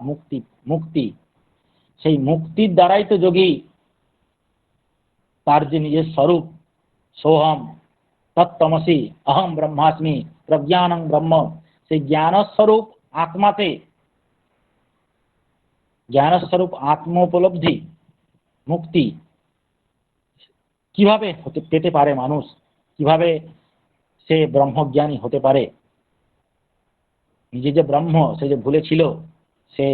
Speaker 2: মুক্তি। সেই মুক্তির দ্বারাই তো যোগী তার যে নিজের স্বরূপ, সোহম তত্ত্বমসি অহম ব্রহ্মাস্মি প্রজ্ঞানং ব্রহ্ম, সেই জ্ঞানস্বরূপ আত্মাতে, জ্ঞানস্বরূপ আত্মোপলব্ধি, মুক্তি কিভাবে পেতে পারে মানুষ, কিভাবে সে ব্রহ্মজ্ঞানী হতে পারে? নিজে যে ব্রহ্ম, সে যে ভুলেছিল, সে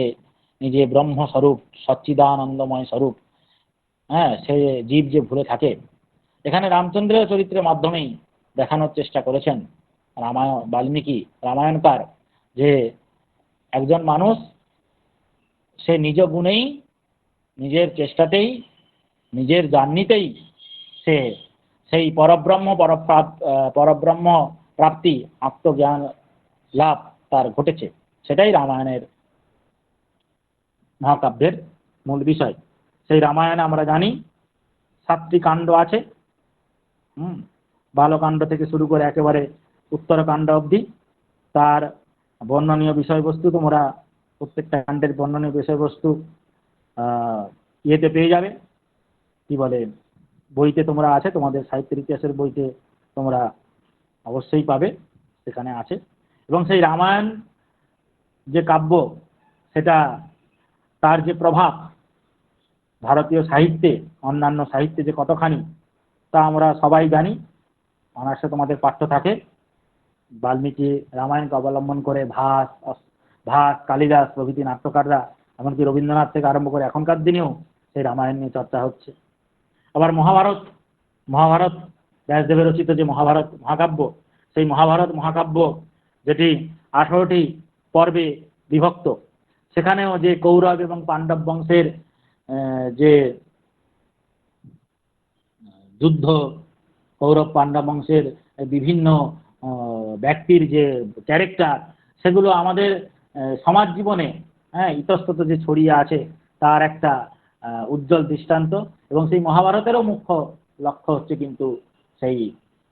Speaker 2: নিজে ব্রহ্মস্বরূপ, সচ্চিদানন্দময় স্বরূপ, হ্যাঁ, সে জীব যে ভুলে থাকে, এখানে রামচন্দ্রের চরিত্রের মাধ্যমেই দেখানোর চেষ্টা করেছেন বাল্মীকি রামায়ণকার, যে একজন মানুষ সে নিজ গুণেই, নিজের চেষ্টাতেই, নিজের জার্নিতেই সে সেই পরব্রহ্ম প্রাপ্তি, আত্মজ্ঞান লাভ তার ঘটেছে। সেটাই রামায়ণের মহাকাব্যের মূল বিষয়। সেই রামায়ণে আমরা জানি 7টি কাণ্ড আছে, বালকাণ্ড থেকে শুরু করে একেবারে উত্তরকাণ্ড অবধি। তার বর্ণনীয় বিষয়বস্তু তোমরা প্রত্যেকটা কাণ্ডের বর্ণনীয় বিষয়বস্তু ইয়েতে পেয়ে যাবে, কি বলে, বইতে তোমরা আছে, তোমাদের সাহিত্যের ইতিহাসের বইতে তোমরা অবশ্যই পাবে, সেখানে আছে। এবং সেই রামায়ণ যে কাব্য, সেটা তার যে প্রভাব ভারতীয় সাহিত্যে, অন্যান্য সাহিত্যে যে কতখানি, তা আমরা সবাই জানি। অনার্সে তোমাদের পাঠ্য থাকে। বাল্মীকি রামায়ণকে অবলম্বন করে ভাস, কালিদাস প্রভৃতি নাট্যকাররা, এমনকি রবীন্দ্রনাথ থেকে আরম্ভ করে এখনকার দিনেও সেই রামায়ণ নিয়ে চর্চা হচ্ছে। আবার মহাভারত ব্যাসদেবের রচিত যে মহাভারত মহাকাব্য, সেই মহাভারত মহাকাব্য যেটি 18টি পর্বে বিভক্ত, সেখানেও যে কৌরব এবং পাণ্ডব বংশের যে যুদ্ধ, কৌরব পাণ্ডব বংশের বিভিন্ন ব্যক্তির যে ক্যারেক্টার, সেগুলো আমাদের সমাজ জীবনে ইতস্তত যে ছড়িয়ে আছে তার একটা উজ্জ্বল দৃষ্টান্ত। এবং সেই মহাভারতেরও মুখ্য লক্ষ্য হচ্ছে কিন্তু সেই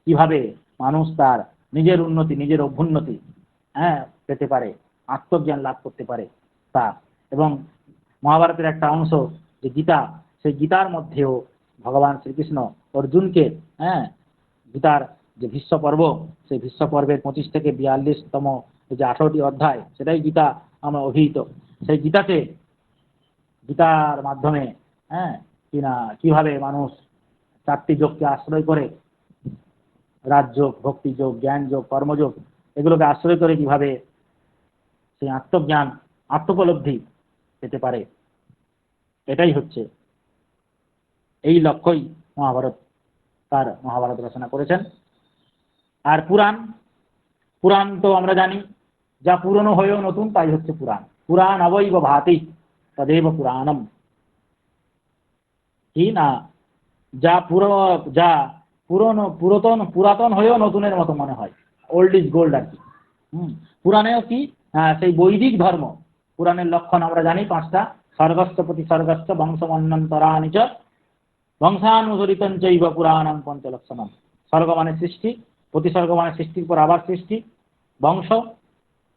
Speaker 2: কিভাবে মানুষ তার নিজের উন্নতি, নিজের অভ্যুন্নতি পেতে পারে, আত্মজ্ঞান লাভ করতে পারে তা। এবং মহাভারতের একটা অংশ যে গীতা, সেই গীতার মধ্যেও ভগবান শ্রীকৃষ্ণ অর্জুনকে গীতার যে ভীষ্ম পর্ব, সেই ভীষ্ম পর্বের 25 থেকে 42তম যে 18টি অধ্যায়, সেটাই গীতা আমরা অভিহিত। সেই গীতাতে, গীতার মাধ্যমে কিভাবে মানুষ 4টি যোগকে আশ্রয় করে, রাজযোগ, ভক্তিযোগ, জ্ঞানযোগ, কর্মযোগ, এগুলোকে আশ্রয় করে কিভাবে সেই আত্মজ্ঞান, আত্মোপলব্ধি পেতে পারে, এটাই হচ্ছে, এই লক্ষ্যই মহাভারত তার মহাভারত রচনা করেছেন। আর পুরাণ, পুরাণ তো আমরা জানি যা পুরনো হয়েও নতুন তাই হচ্ছে পুরাণ। পুরাণ অবৈব ভাতি তদেব পুরাণম, কি না, যা পুরনো পুরাতন হয়েও নতুনের মতো মনে হয়, ওল্ড ইজ গোল্ড আর কি। পুরাণেও কি সেই বৈদিক ধর্ম, পুরাণের লক্ষণ আমরা জানি 5টা: স্বর্গস্থ প্রতিস্বর্গস্থ বংশমন্বন্তরাণি চ বংশানুসরিতং চৈব পুরাণং পঞ্চলক্ষণম। স্বর্গ মানে সৃষ্টি, প্রতিস্বর্গ মানে সৃষ্টির পর আবার সৃষ্টি, বংশ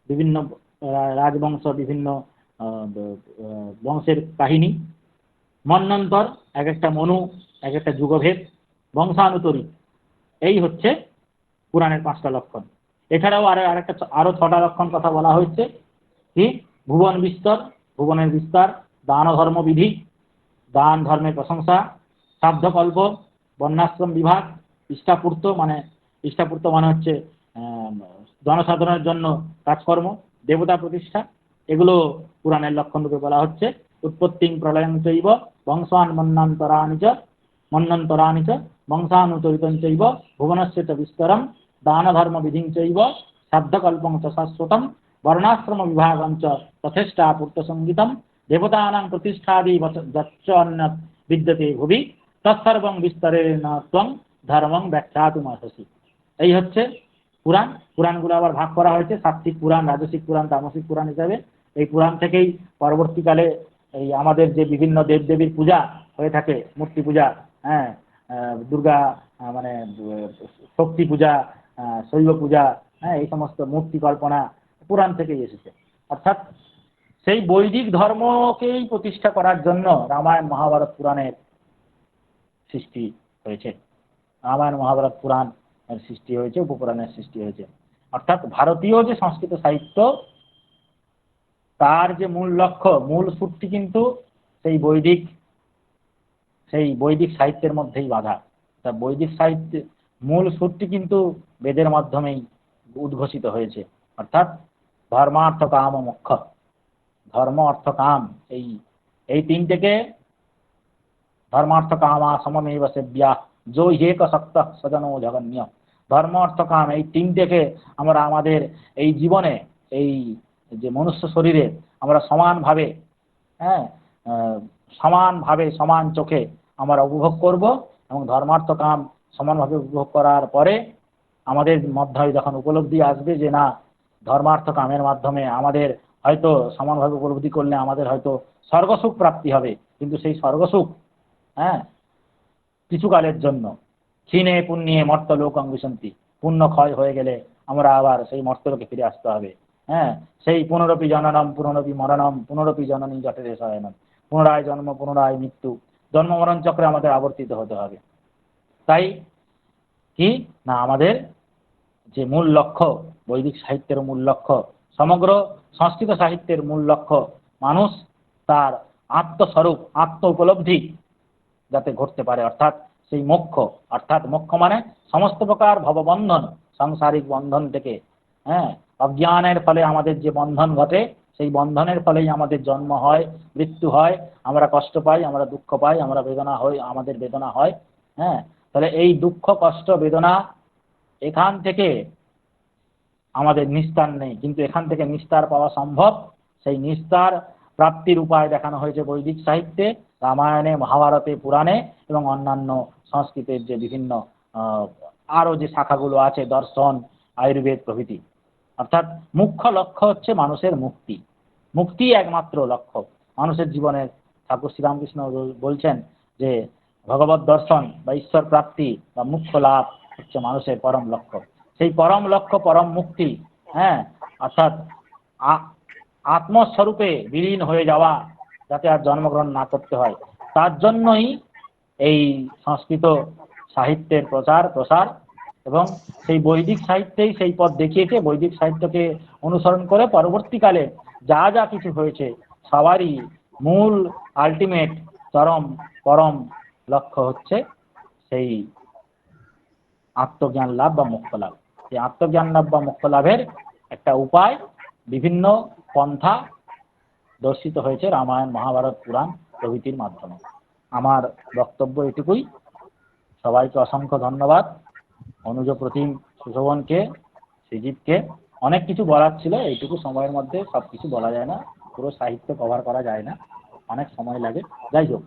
Speaker 2: বিভিন্ন রাজবংশ, বিভিন্ন বংশের কাহিনী, মন্বন্তর এক একটা মনু, এক একটা যুগভেদ, বংশানুতরী, এই হচ্ছে পুরাণের 5টা লক্ষণ। এছাড়াও আরো 6টা লক্ষণ কথা বলা হয়েছে। কি? ভুবন বিস্তর, ভুবনের বিস্তার, দান ধর্ম বিধি, দান ধর্মের প্রশংসা, সাধ্যকল্প, বর্ণাশ্রম বিভাগ, ইষ্টাপূর্ত মানে হচ্ছে জনসাধারণের জন্য কাজকর্ম, দেবতা প্রতিষ্ঠা, এগুলো পুরাণের লক্ষণ রূপে বলা হচ্ছে। উৎপত্তিং প্রলয়ং চৈব বংশান মন্বন্তরাণি চ বংশানুচরিতং চৈব ভুবনস্য চ বিস্তরম দান ধর্ম বিধিং চৈব সাধ্যকল্পং চ শাশ্বতম বর্ণাশ্রম বিভাগং চ যথেষ্টাপূর্ত সঙ্গীতম দেবতানাং প্রতিষ্ঠাদি যচ্চ অন্যৎ বিদ্যতে ভুবি তৎসর্বং বিস্তরেণ ত্বং ধর্মং ব্যাখ্যাতুমর্হসি। এই হচ্ছে পুরাণ। পুরাণগুলো আবার ভাগ করা হয়েছে সাত্ত্বিক পুরাণ, রাজসিক পুরাণ, তামসিক পুরাণ হিসাবে। এই পুরাণ থেকেই পরবর্তীকালে এই আমাদের যে বিভিন্ন দেবদেবীর পূজা হয়ে থাকে, মূর্তি পূজা, দুর্গা মানে শক্তি পূজা, শৈব পূজা, এই সমস্ত মূর্তি কল্পনা পুরাণ থেকেই এসেছে। অর্থাৎ সেই বৈদিক ধর্মকেই প্রতিষ্ঠা করার জন্য রামায়ণ মহাভারত পুরাণের সৃষ্টি হয়েছে। রামায়ণ মহাভারত পুরাণ এর সৃষ্টি হয়েছে, উপপুরাণের সৃষ্টি হয়েছে। অর্থাৎ ভারতীয় যে সংস্কৃত সাহিত্য, তার যে মূল লক্ষ্য, মূল সুরটি কিন্তু সেই বৈদিক সাহিত্যের মধ্যেই বাঁধা। তা বৈদিক সাহিত্যের মূল সুরটি কিন্তু বেদের মাধ্যমেই উদ্ঘোষিত হয়েছে। অর্থাৎ ধর্মার্থ কাম মোক্ষ, ধর্ম অর্থ কাম, এই তিনটেকে ধর্মার্থ কামা সমমেব সেব্যা যো হেক শক্ত সজনো জগন্য। ধর্ম অর্থ কাম, এই তিনটেকে আমরা আমাদের এই জীবনে, এই যে মনুষ্য শরীরে আমরা সমানভাবে সমান চোখে আমরা উপভোগ করব। এবং ধর্মার্থ কাম সমানভাবে উপভোগ করার পরে আমাদের মধ্যে যখন উপলব্ধি আসবে যে না, ধর্মার্থ কামের মাধ্যমে আমাদের হয়তো সমানভাবে উপলব্ধি করলে আমাদের হয়তো স্বর্গসুখ প্রাপ্তি হবে, কিন্তু সেই স্বর্গসুখ কিছুকালের জন্য। ক্ষীণে পুণ্যে মর্তলোকং বিশন্তি, পুণ্য ক্ষয় হয়ে গেলে আমরা আবার সেই মর্তলোকে ফিরে আসতে হবে। সেই পুনরপি জননম পুনরপি মরণম পুনরপি জননী জঠরে শয়নম, পুনরায় জন্ম পুনরায় মৃত্যু, জন্ম মরণ চক্রে আমাদের আবর্তিত হতে হবে। তাই কি না, আমাদের যে মূল লক্ষ্য, বৈদিক সাহিত্যের মূল লক্ষ্য, সমগ্র সংস্কৃত সাহিত্যের মূল লক্ষ্য, মানুষ তার আত্মস্বরূপ, আত্ম উপলব্ধি যাতে ঘটতে পারে, অর্থাৎ সেই মোক্ষ। অর্থাৎ মোক্ষ মানে সমস্ত প্রকার ভববন্ধন, সাংসারিক বন্ধন থেকে, অজ্ঞানের ফলে আমাদের যে বন্ধন ঘটে, সেই বন্ধনের ফলেই আমাদের জন্ম হয়, মৃত্যু হয়, আমরা কষ্ট পাই, আমরা দুঃখ পাই, আমরা বেদনা হই, আমাদের বেদনা হয়। তাহলে এই দুঃখ, কষ্ট, বেদনা এখান থেকে আমাদের নিস্তার নেই, কিন্তু এখান থেকে নিস্তার পাওয়া সম্ভব। সেই নিস্তার প্রাপ্তির উপায় দেখানো হয়েছে বৈদিক সাহিত্যে, রামায়ণে, মহাভারতে, পুরাণে এবং অন্যান্য সংস্কৃতের যে বিভিন্ন আরো যে শাখাগুলো আছে, দর্শন, আয়ুর্বেদ প্রভৃতি। অর্থাৎ মুখ্য লক্ষ্য হচ্ছে মানুষের মুক্তি। মুক্তি একমাত্র লক্ষ্য মানুষের জীবনের। ঠাকুর শ্রীরামকৃষ্ণ বলছেন যে ভগবত দর্শন বা ঈশ্বর প্রাপ্তি বা মুখ্য লাভ হচ্ছে মানুষের পরম লক্ষ্য। সেই পরম লক্ষ্য পরম মুক্তি, হ্যাঁ, অর্থাৎ আত্মস্বরূপে বিলীন হয়ে যাওয়া, যাতে আর জন্মগ্রহণ না করতে হয়, তার জন্যই এই সংস্কৃত সাহিত্যের প্রচার প্রসার। এবং সেই বৈদিক সাহিত্যেই সেই পথ দেখিয়েছে। বৈদিক সাহিত্যকে অনুসরণ করে পরবর্তীকালে যা যা কিছু হয়েছে, সবারই মূল আলটিমেট চরম পরম লক্ষ্য হচ্ছে সেই আত্মজ্ঞান লাভ বা মোক্ষ লাভ। এই আত্মজ্ঞান লাভ বা মোক্ষ লাভের একটা উপায় বিভিন্ন পন্থা দর্শিত হয়েছে রামায়ণ, মহাভারত, পুরাণ প্রভৃতির মাধ্যমে। আমার বক্তব্য এটুকুই। সবাইকে অসংখ্য ধন্যবাদ। অনুজ, প্রতিম, সুশোভনকে, সৃজিতকে। অনেক কিছু বলার ছিল, এইটুকু সময়ের মধ্যে সবকিছু বলা যায় না, পুরো সাহিত্য কভার করা যায় না, অনেক সময় লাগে। যাই হোক,